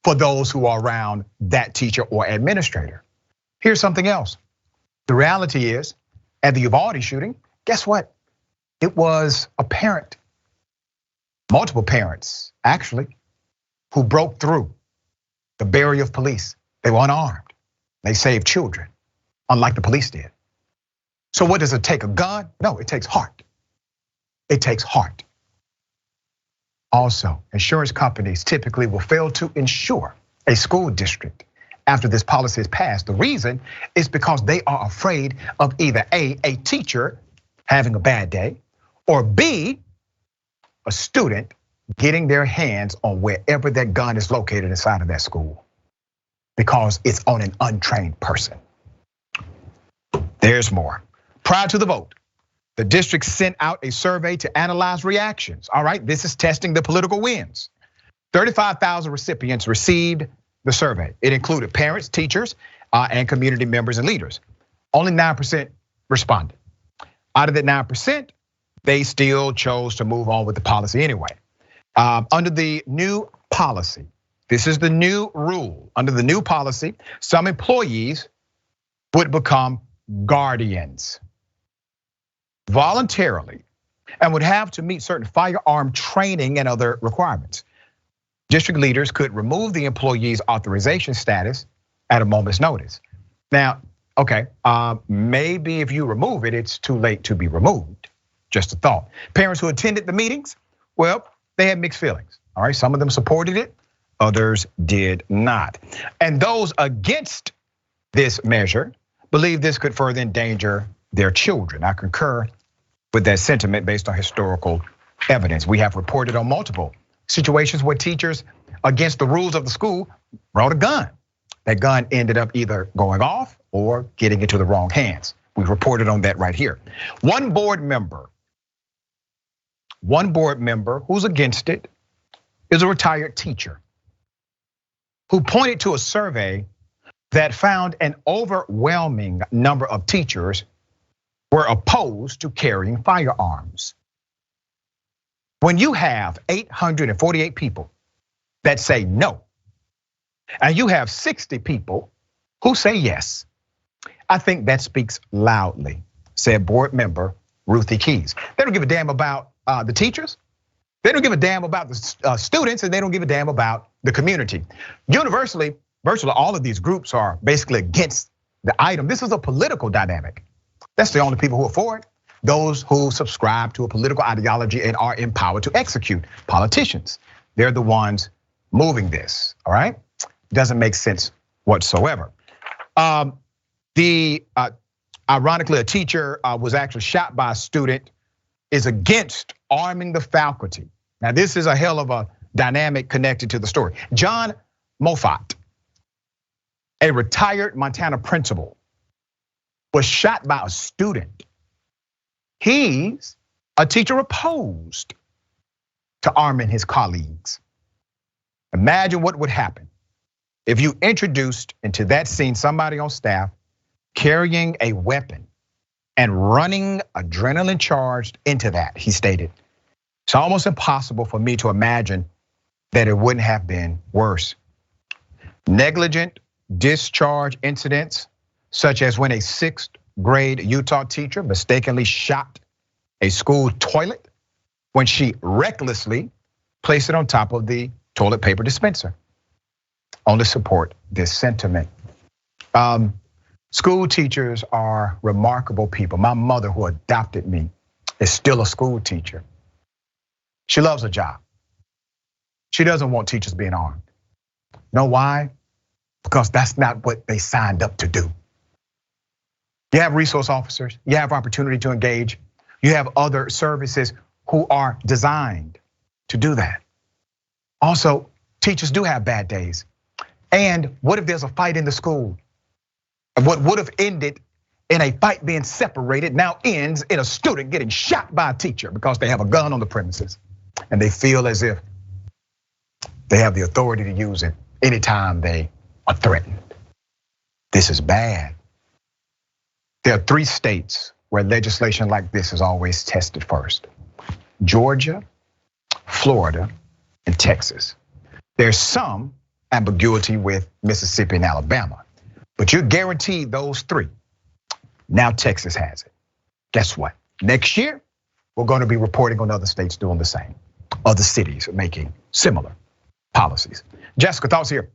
for those who are around that teacher or administrator. Here's something else. The reality is, at the Uvalde shooting, guess what? It was a parent, multiple parents actually, who broke through the barrier of police. They were unarmed. They saved children, unlike the police did. So what does it take, a gun? No, it takes heart. It takes heart. Also, insurance companies typically will fail to insure a school district after this policy is passed. The reason is because they are afraid of either A, teacher having a bad day, or B, a student getting their hands on wherever that gun is located inside of that school, because it's on an untrained person. There's more. Prior to the vote, the district sent out a survey to analyze reactions. All right, this is testing the political winds. 35,000 recipients received the survey. It included parents, teachers, and community members and leaders. Only 9% responded. Out of that 9%, they still chose to move on with the policy anyway. Under the new policy, this is the new rule. Under the new policy, some employees would become guardians voluntarily and would have to meet certain firearm training and other requirements. District leaders could remove the employee's authorization status at a moment's notice. Now, okay, maybe if you remove it, it's too late to be removed. Just a thought. Parents who attended the meetings, well, they had mixed feelings. All right, some of them supported it, others did not. And those against this measure believe this could further endanger their children. I concur with that sentiment based on historical evidence. We have reported on multiple situations where teachers, against the rules of the school, brought a gun. That gun ended up either going off or getting into the wrong hands. We reported on that right here. One board member who's against it is a retired teacher who pointed to a survey that found an overwhelming number of teachers were opposed to carrying firearms. When you have 848 people that say no, and you have 60 people who say yes, I think that speaks loudly, said board member Ruthie Keys. They don't give a damn about the teachers. They don't give a damn about the students, and they don't give a damn about the community. Universally, virtually all of these groups are basically against the item. This is a political dynamic. That's the only people who are for it. Those who subscribe to a political ideology and are empowered to execute. Politicians, they're the ones moving this, all right? Doesn't make sense whatsoever. Ironically, a teacher was actually shot by a student, is against arming the faculty. Now, this is a hell of a dynamic connected to the story. John Moffat, a retired Montana principal, was shot by a student. He's a teacher opposed to arming his colleagues. Imagine what would happen if you introduced into that scene somebody on staff carrying a weapon and running adrenaline charged into that, he stated. It's almost impossible for me to imagine that it wouldn't have been worse. Negligent discharge incidents, such as when a 6th grade Utah teacher mistakenly shot a school toilet when she recklessly placed it on top of the toilet paper dispenser, only support this sentiment. School teachers are remarkable people. My mother, who adopted me, is still a school teacher. She loves her job. She doesn't want teachers being armed. Know why? Because that's not what they signed up to do. You have resource officers, you have opportunity to engage, you have other services who are designed to do that. Also, teachers do have bad days. And what if there's a fight in the school? What would have ended in a fight being separated now ends in a student getting shot by a teacher because they have a gun on the premises and they feel as if they have the authority to use it anytime they are threatened. This is bad. There are 3 states where legislation like this is always tested first: Georgia, Florida, and Texas. There's some ambiguity with Mississippi and Alabama, but you're guaranteed those 3. Now Texas has it. Guess what? Next year, we're going to be reporting on other states doing the same. Other cities making similar policies. Jessica, thoughts here?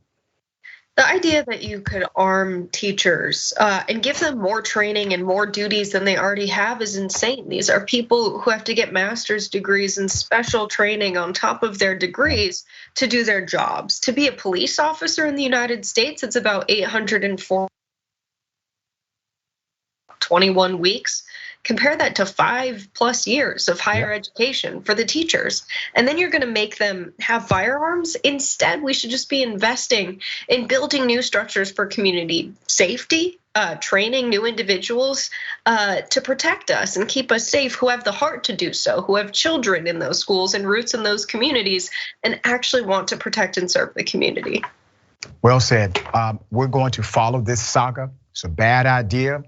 The idea that you could arm teachers and give them more training and more duties than they already have is insane. These are people who have to get master's degrees and special training on top of their degrees to do their jobs. To be a police officer in the United States, it's about 821 weeks. Compare that to 5+ years of higher education for the teachers. And then you're gonna make them have firearms? Instead, we should just be investing in building new structures for community safety, training new individuals to protect us and keep us safe, who have the heart to do so, who have children in those schools and roots in those communities and actually want to protect and serve the community. Well said. We're going to follow this saga. It's a bad idea.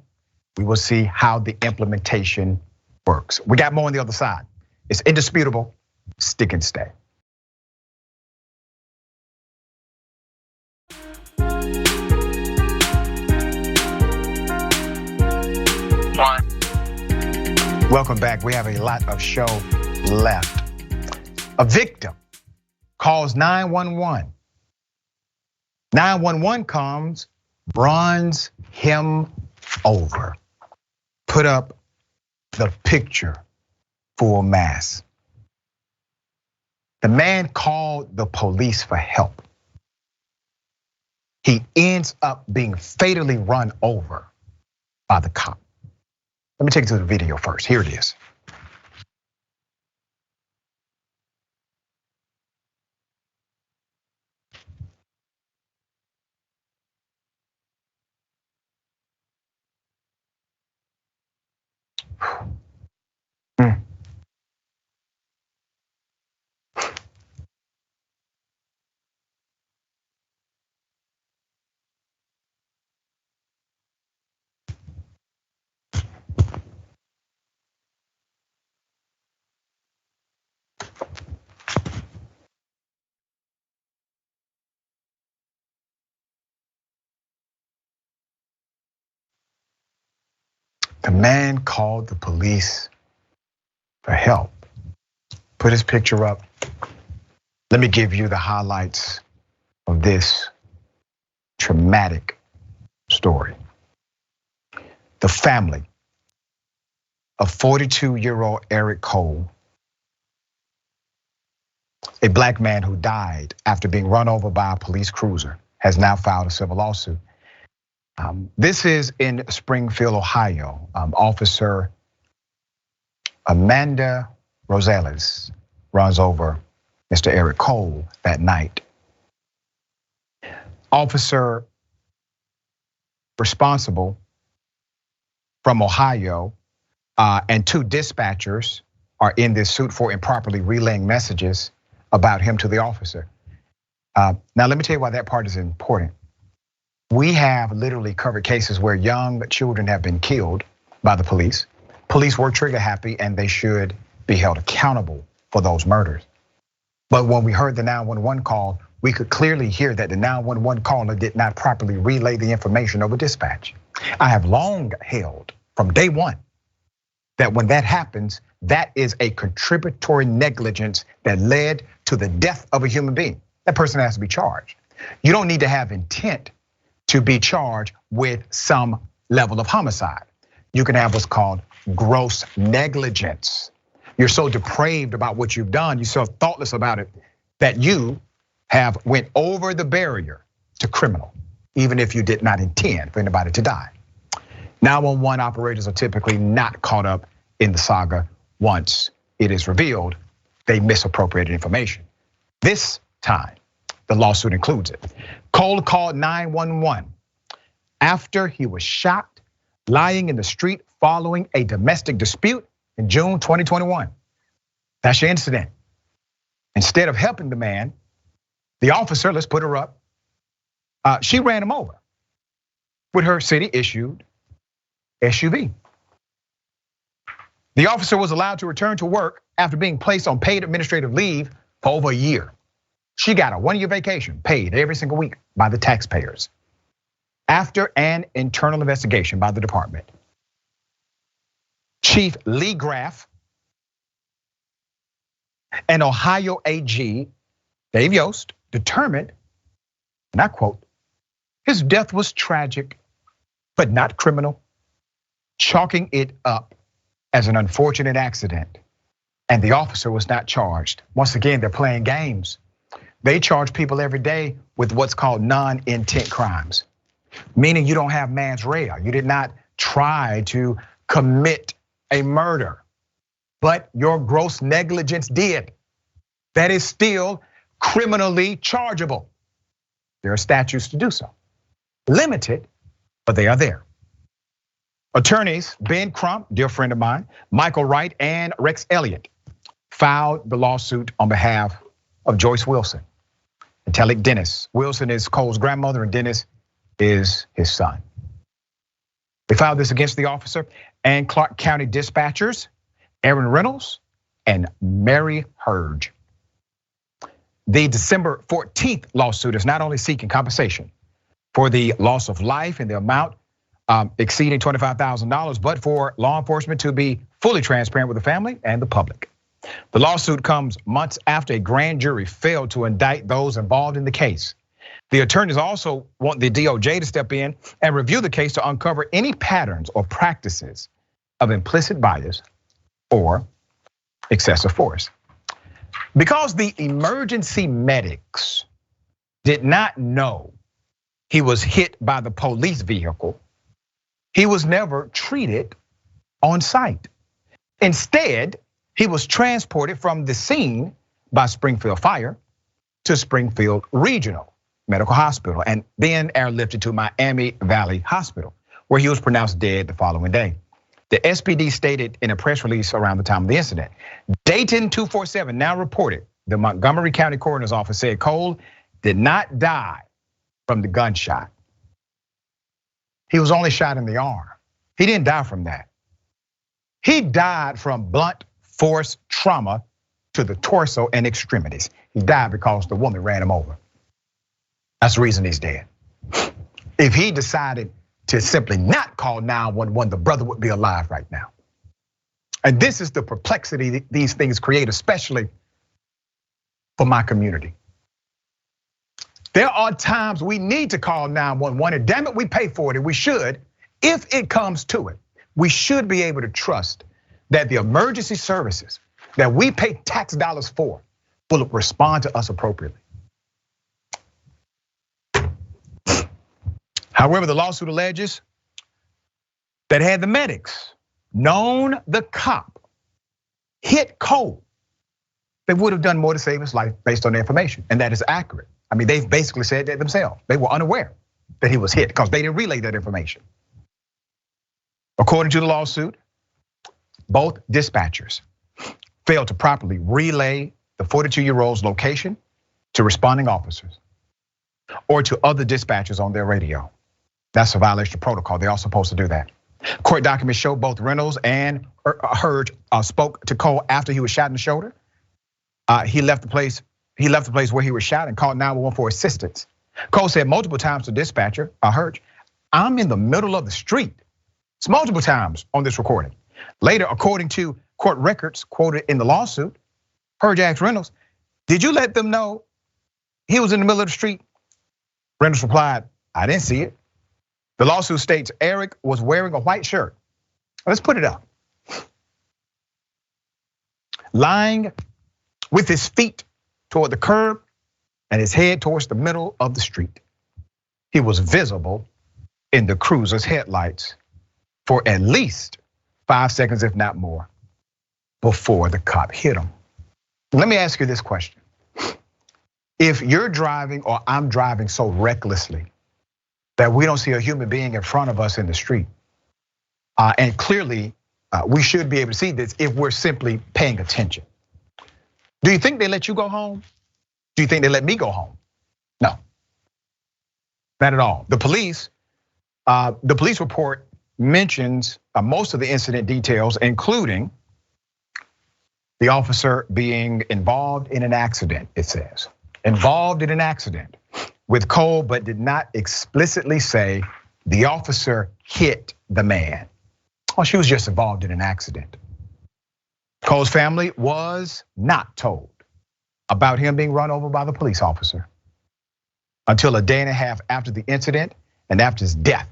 We will see how the implementation works. We got more on the other side. It's indisputable. Stick and stay. Welcome back. We have a lot of show left. A victim calls 911. 911 comes, runs him over. Put up the picture, full mass. The man called the police for help. he ends up being fatally run over by the cop. Let me take you to the video first. Here it is. The man called the police for help. Put his picture up. Let me give you the highlights of this traumatic story. The family of 42-year-old Eric Cole, a black man who died after being run over by a police cruiser, has now filed a civil lawsuit. This is in Springfield, Ohio. Officer Amanda Rosales runs over Mr. Eric Cole that night. Officer responsible from Ohio and 2 dispatchers are in this suit for improperly relaying messages about him to the officer. Now let me tell you why that part is important. We have literally covered cases where young children have been killed by the police. Police were trigger happy and they should be held accountable for those murders. But when we heard the 911 call, we could clearly hear that the 911 caller did not properly relay the information over dispatch. I have long held from day one that when that happens, that is a contributory negligence that led to the death of a human being. That person has to be charged. You don't need to have intent to be charged with some level of homicide. You can have what's called gross negligence. You're so depraved about what you've done, you're so thoughtless about it, that you have went over the barrier to criminal, even if you did not intend for anybody to die. 911 operators are typically not caught up in the saga once it is revealed they misappropriated information. This time, the lawsuit includes it. Cole called 911 after he was shot lying in the street following a domestic dispute in June 2021. That's your incident. Instead of helping the man, the officer, let's put her up, she ran him over with her city-issued SUV. The officer was allowed to return to work after being placed on paid administrative leave for over a year. She got a 1-year vacation paid every single week by the taxpayers after an internal investigation by the department. Chief Lee Graff and Ohio AG Dave Yost determined, and I quote, his death was tragic, but not criminal, chalking it up as an unfortunate accident, and the officer was not charged. Once again, they're playing games. They charge people every day with what's called non-intent crimes, meaning you don't have mens rea. You did not try to commit a murder, but your gross negligence did. That is still criminally chargeable. There are statutes to do so. Limited, but they are there. Attorneys Ben Crump, dear friend of mine, Michael Wright, and Rex Elliott filed the lawsuit on behalf of Joyce Wilson and Tellick Dennis. Wilson is Cole's grandmother and Dennis is his son. They filed this against the officer and Clark County dispatchers, Aaron Reynolds and Mary Hurge. The December 14th lawsuit is not only seeking compensation for the loss of life and the amount exceeding $25,000, but for law enforcement to be fully transparent with the family and the public. The lawsuit comes months after a grand jury failed to indict those involved in the case. The attorneys also want the DOJ to step in and review the case to uncover any patterns or practices of implicit bias or excessive force. Because the emergency medics did not know he was hit by the police vehicle, he was never treated on site. Instead, he was transported from the scene by Springfield Fire to Springfield Regional Medical Hospital and then airlifted to Miami Valley Hospital, where he was pronounced dead the following day. The SPD stated in a press release around the time of the incident. Dayton 247 now reported the Montgomery County Coroner's Office said Cole did not die from the gunshot. He was only shot in the arm. He didn't die from that. He died from blunt force trauma to the torso and extremities. He died because the woman ran him over. That's the reason he's dead. If he decided to simply not call 911, the brother would be alive right now. And this is the perplexity these things create, especially for my community. There are times we need to call 911, and damn it, we pay for it, and we should. If it comes to it, we should be able to trust that the emergency services that we pay tax dollars for will respond to us appropriately. However, the lawsuit alleges that had the medics known the cop hit Cole, they would have done more to save his life based on the information, and that is accurate. I mean, they've basically said that themselves. They were unaware that he was hit because they didn't relay that information. According to the lawsuit, both dispatchers failed to properly relay the 42-year-old's location to responding officers or to other dispatchers on their radio. That's a violation of protocol. They're all supposed to do that. Court documents show both Reynolds and Hurd spoke to Cole after he was shot in the shoulder. He left the place where he was shot and called 911 for assistance. Cole said multiple times to dispatcher, Hurd, I'm in the middle of the street. It's multiple times on this recording. Later, according to court records quoted in the lawsuit, Hurd asked Reynolds, did you let them know he was in the middle of the street? Reynolds replied, I didn't see it. The lawsuit states Eric was wearing a white shirt. Let's put it up. Lying with his feet toward the curb and his head towards the middle of the street. He was visible in the cruiser's headlights for at least 5 seconds, if not more, before the cop hit him. Let me ask you this question. If you're driving or I'm driving so recklessly that we don't see a human being in front of us in the street, and clearly we should be able to see this if we're simply paying attention. Do you think they let you go home? Do you think they let me go home? No, not at all. The police report mentions most of the incident details, including the officer being involved in an accident, it says. Involved in an accident with Cole, but did not explicitly say the officer hit the man. Oh, she was just involved in an accident. Cole's family was not told about him being run over by the police officer until a day and a half after the incident and after his death,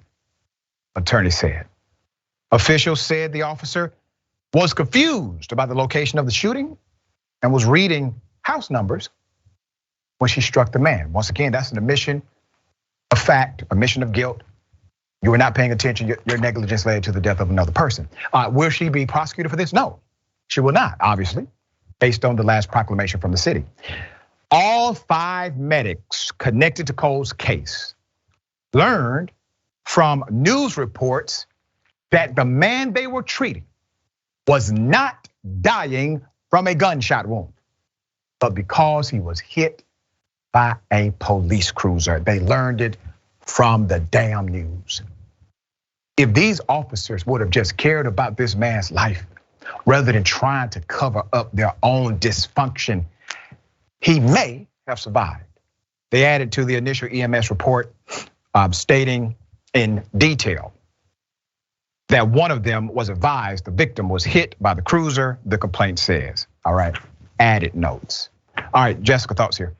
attorney said. Officials said the officer was confused about the location of the shooting and was reading house numbers when she struck the man. Once again, that's an admission of fact, admission of guilt. You were not paying attention, your negligence led to the death of another person. Will she be prosecuted for this? No, she will not, obviously, based on the last proclamation from the city. All 5 medics connected to Cole's case learned from news reports that the man they were treating was not dying from a gunshot wound, but because he was hit by a police cruiser. They learned it from the damn news. If these officers would have just cared about this man's life rather than trying to cover up their own dysfunction, he may have survived. They added to the initial EMS report stating in detail that one of them was advised the victim was hit by the cruiser, the complaint says. All right, added notes. All right, Jessica, thoughts here.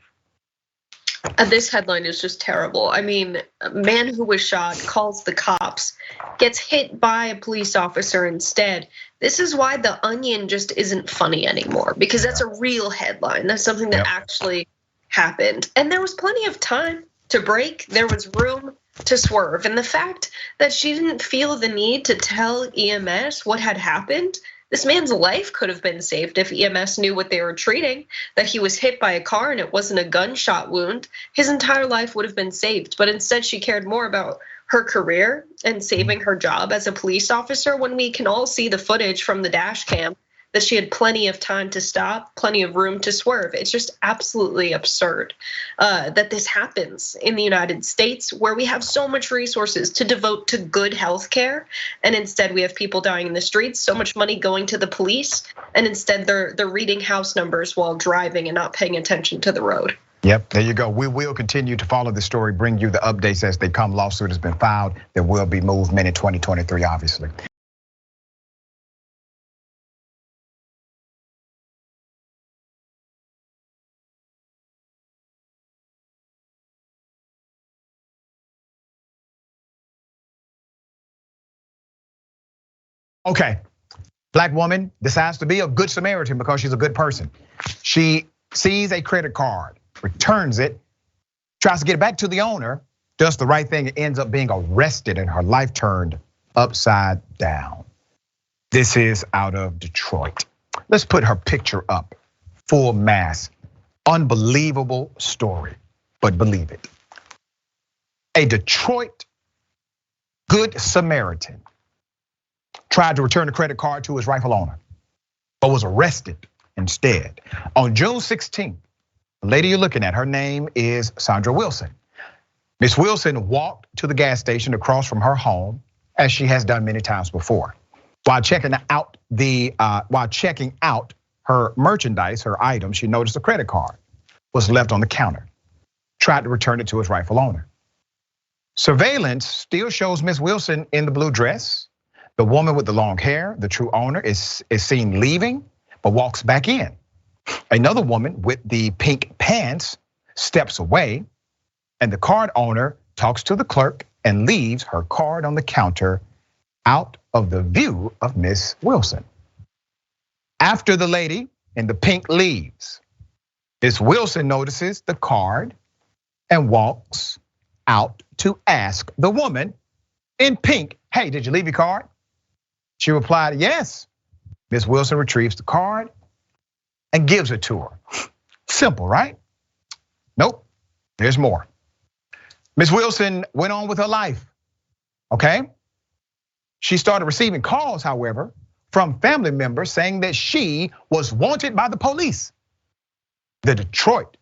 This headline is just terrible. I mean, a man who was shot calls the cops, gets hit by a police officer instead. This is why The Onion just isn't funny anymore, because that's a real headline. That's something that actually happened. And there was plenty of time to brake, there was room to swerve. And the fact that she didn't feel the need to tell EMS what had happened, this man's life could have been saved if EMS knew what they were treating, that he was hit by a car and it wasn't a gunshot wound. His entire life would have been saved. But instead, she cared more about her career and saving her job as a police officer, when we can all see the footage from the dash cam that she had plenty of time to stop, plenty of room to swerve. It's just absolutely absurd that this happens in the United States, where we have so much resources to devote to good health care, and instead we have people dying in the streets, so much money going to the police, and instead they're reading house numbers while driving and not paying attention to the road. Yep, there you go. We will continue to follow the story, bring you the updates as they come. Lawsuit has been filed. There will be movement in 2023, obviously. Okay, black woman decides to be a good Samaritan because she's a good person. She sees a credit card, returns it, tries to get it back to the owner, does the right thing, and ends up being arrested and her life turned upside down. This is out of Detroit. Let's put her picture up, full mass. Unbelievable story, but believe it. A Detroit good Samaritan tried to return the credit card to his rightful owner, but was arrested instead. On June 16th, the lady you're looking at, her name is Sandra Wilson. Miss Wilson walked to the gas station across from her home, as she has done many times before. While checking out her merchandise, her items, she noticed a credit card was left on the counter. Tried to return it to its rightful owner. Surveillance still shows Miss Wilson in the blue dress. The woman with the long hair, the true owner, is seen leaving, but walks back in. Another woman with the pink pants steps away, and the card owner talks to the clerk and leaves her card on the counter out of the view of Miss Wilson. After the lady in the pink leaves, Miss Wilson notices the card and walks out to ask the woman in pink, "Hey, did you leave your card?" She replied, "Yes." Miss Wilson retrieves the card and gives it to her. Simple, right? Nope, there's more. Miss Wilson went on with her life, okay? She started receiving calls, however, from family members saying that she was wanted by the police. The Detroit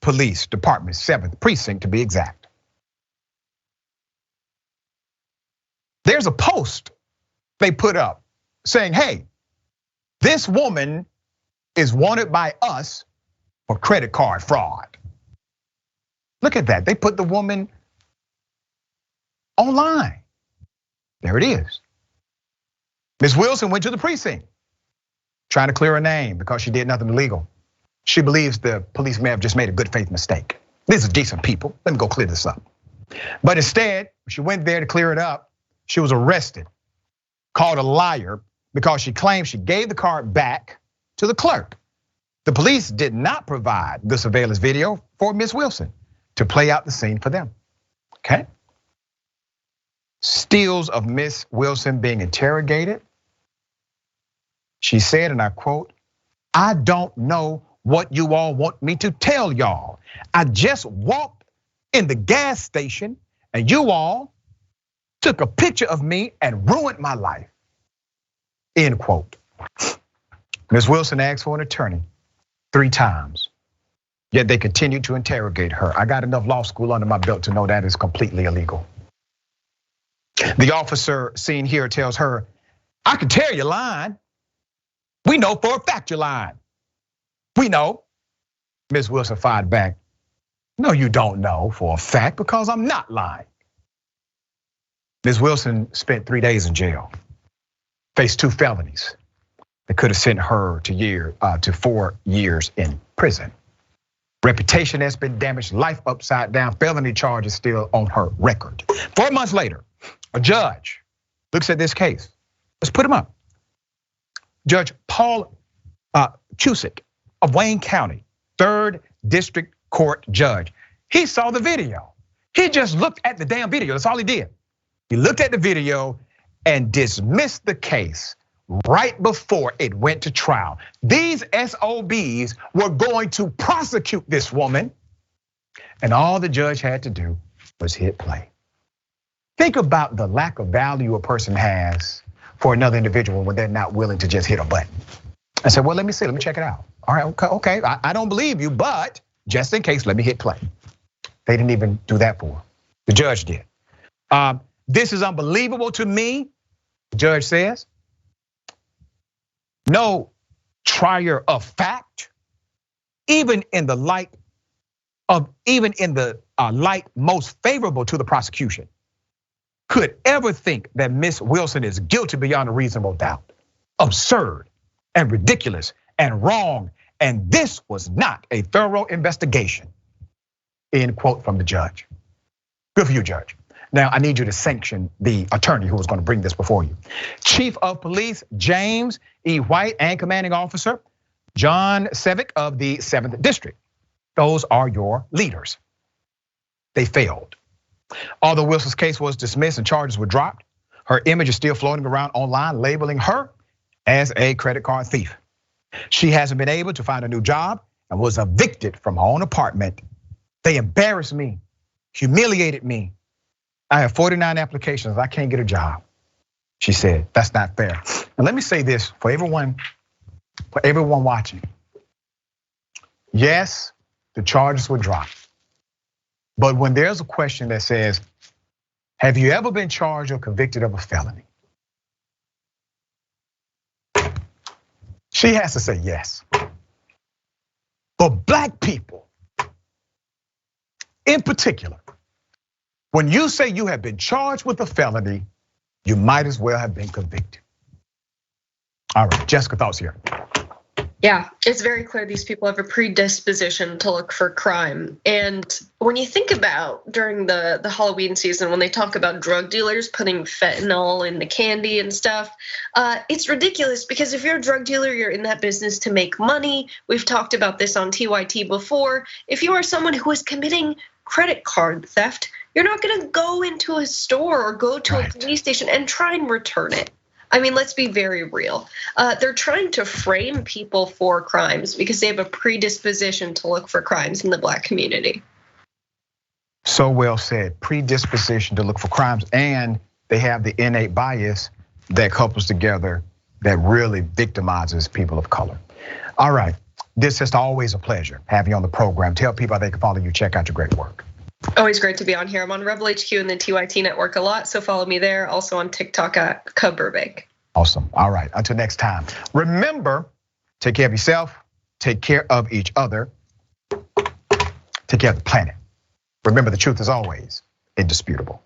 Police Department, 7th Precinct to be exact. There's a post they put up saying, "Hey, this woman is wanted by us for credit card fraud." Look at that, they put the woman online. There it is. Miss Wilson went to the precinct trying to clear her name because she did nothing illegal. She believes the police may have just made a good faith mistake. These are decent people, let me go clear this up. But instead, she went there to clear it up. She was arrested, called a liar because she claimed she gave the card back to the clerk. The police did not provide the surveillance video for Miss Wilson to play out the scene for them, okay? Stills of Miss Wilson being interrogated. She said, and I quote, "I don't know what you all want me to tell y'all. I just walked in the gas station and you all took a picture of me and ruined my life." End quote. Ms. Wilson asked for an attorney 3 times, yet they continued to interrogate her. I got enough law school under my belt to know that is completely illegal. The officer seen here tells her, "I can tell you're lying. We know for a fact you're lying. We know." Ms. Wilson fired back, "No, you don't know for a fact because I'm not lying." Ms. Wilson spent 3 days in jail, faced 2 felonies that could have sent her to 4 years in prison. Reputation has been damaged, life upside down, felony charges still on her record. 4 months later, a judge looks at this case. Let's put him up. Judge Paul Cusick of Wayne County, 3rd District Court judge. He saw the video. He just looked at the damn video. That's all he did. He looked at the video and dismissed the case right before it went to trial. These SOBs were going to prosecute this woman, and all the judge had to do was hit play. Think about the lack of value a person has for another individual when they're not willing to just hit a button. I said, well, let me see, let me check it out. All right, okay, I don't believe you, but just in case, let me hit play. They didn't even do that for her. The judge did. This is unbelievable to me, the judge says. No trier of fact, even in the light most favorable to the prosecution, could ever think that Miss Wilson is guilty beyond a reasonable doubt. Absurd and ridiculous and wrong, and this was not a thorough investigation. End quote from the judge. Good for you, Judge. Now, I need you to sanction the attorney who was going to bring this before you. Chief of Police James E. White and Commanding Officer John Sevick of the 7th District. Those are your leaders. They failed. Although Wilson's case was dismissed and charges were dropped, her image is still floating around online, labeling her as a credit card thief. She hasn't been able to find a new job and was evicted from her own apartment. They embarrassed me, humiliated me. I have 49 applications, I can't get a job. She said, that's not fair. And let me say this for everyone watching. Yes, the charges were dropped. But when there's a question that says, have you ever been charged or convicted of a felony? She has to say yes. But black people, in particular, when you say you have been charged with a felony, you might as well have been convicted. All right, Jessica, thoughts here. Yeah, it's very clear these people have a predisposition to look for crime. And when you think about during the Halloween season, when they talk about drug dealers putting fentanyl in the candy and stuff, it's ridiculous because if you're a drug dealer, you're in that business to make money. We've talked about this on TYT before. If you are someone who is committing credit card theft, you're not gonna go into a store or go to a police station and try and return it. I mean, let's be very real. They're trying to frame people for crimes because they have a predisposition to look for crimes in the black community. So well said, predisposition to look for crimes, and they have the innate bias that couples together that really victimizes people of color. All right, this is always a pleasure having you on the program. Tell people how they can follow you, check out your great work. Always great to be on here. I'm on Rebel HQ and the TYT network a lot, so follow me there. Also on TikTok at Burbank. Awesome. All right, until next time. Remember, take care of yourself, take care of each other, take care of the planet. Remember, the truth is always indisputable.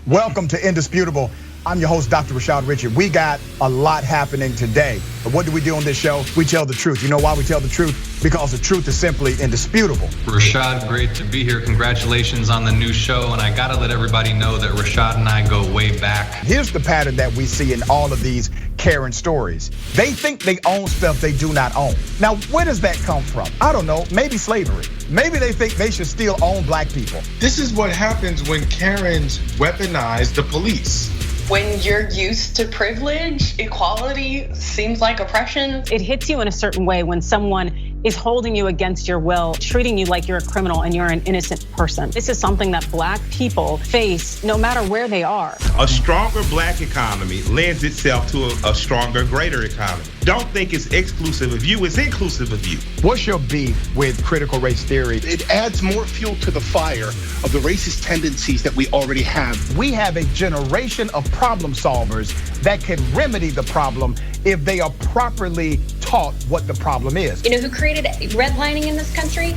Welcome to Indisputable. I'm your host, Dr. Rashad Richey. We got a lot happening today. But what do we do on this show? We tell the truth. You know why we tell the truth? Because the truth is simply indisputable. Rashad, great to be here. Congratulations on the new show. And I gotta let everybody know that Rashad and I go way back. Here's the pattern that we see in all of these Karen stories. They think they own stuff they do not own. Now, where does that come from? I don't know, maybe slavery. Maybe they think they should still own black people. This is what happens when Karens weaponize the police. When you're used to privilege, equality seems like oppression. It hits you in a certain way when someone is holding you against your will, treating you like you're a criminal and you're an innocent person. This is something that black people face no matter where they are. A stronger black economy lends itself to a stronger, greater economy. Don't think it's exclusive of you, it's inclusive of you. What's your beef with critical race theory? It adds more fuel to the fire of the racist tendencies that we already have. We have a generation of problem solvers that can remedy the problem if they are properly taught what the problem is. You know who created redlining in this country?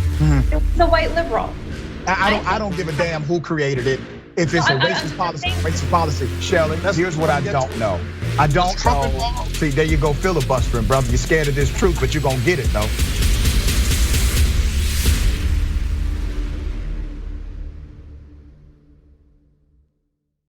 It was a white liberal. I don't give a damn who created it. If it's a racist policy, Shelley, here's what I don't know. I don't know. See, there you go filibustering, brother. You're scared of this truth, but you're gonna get it though.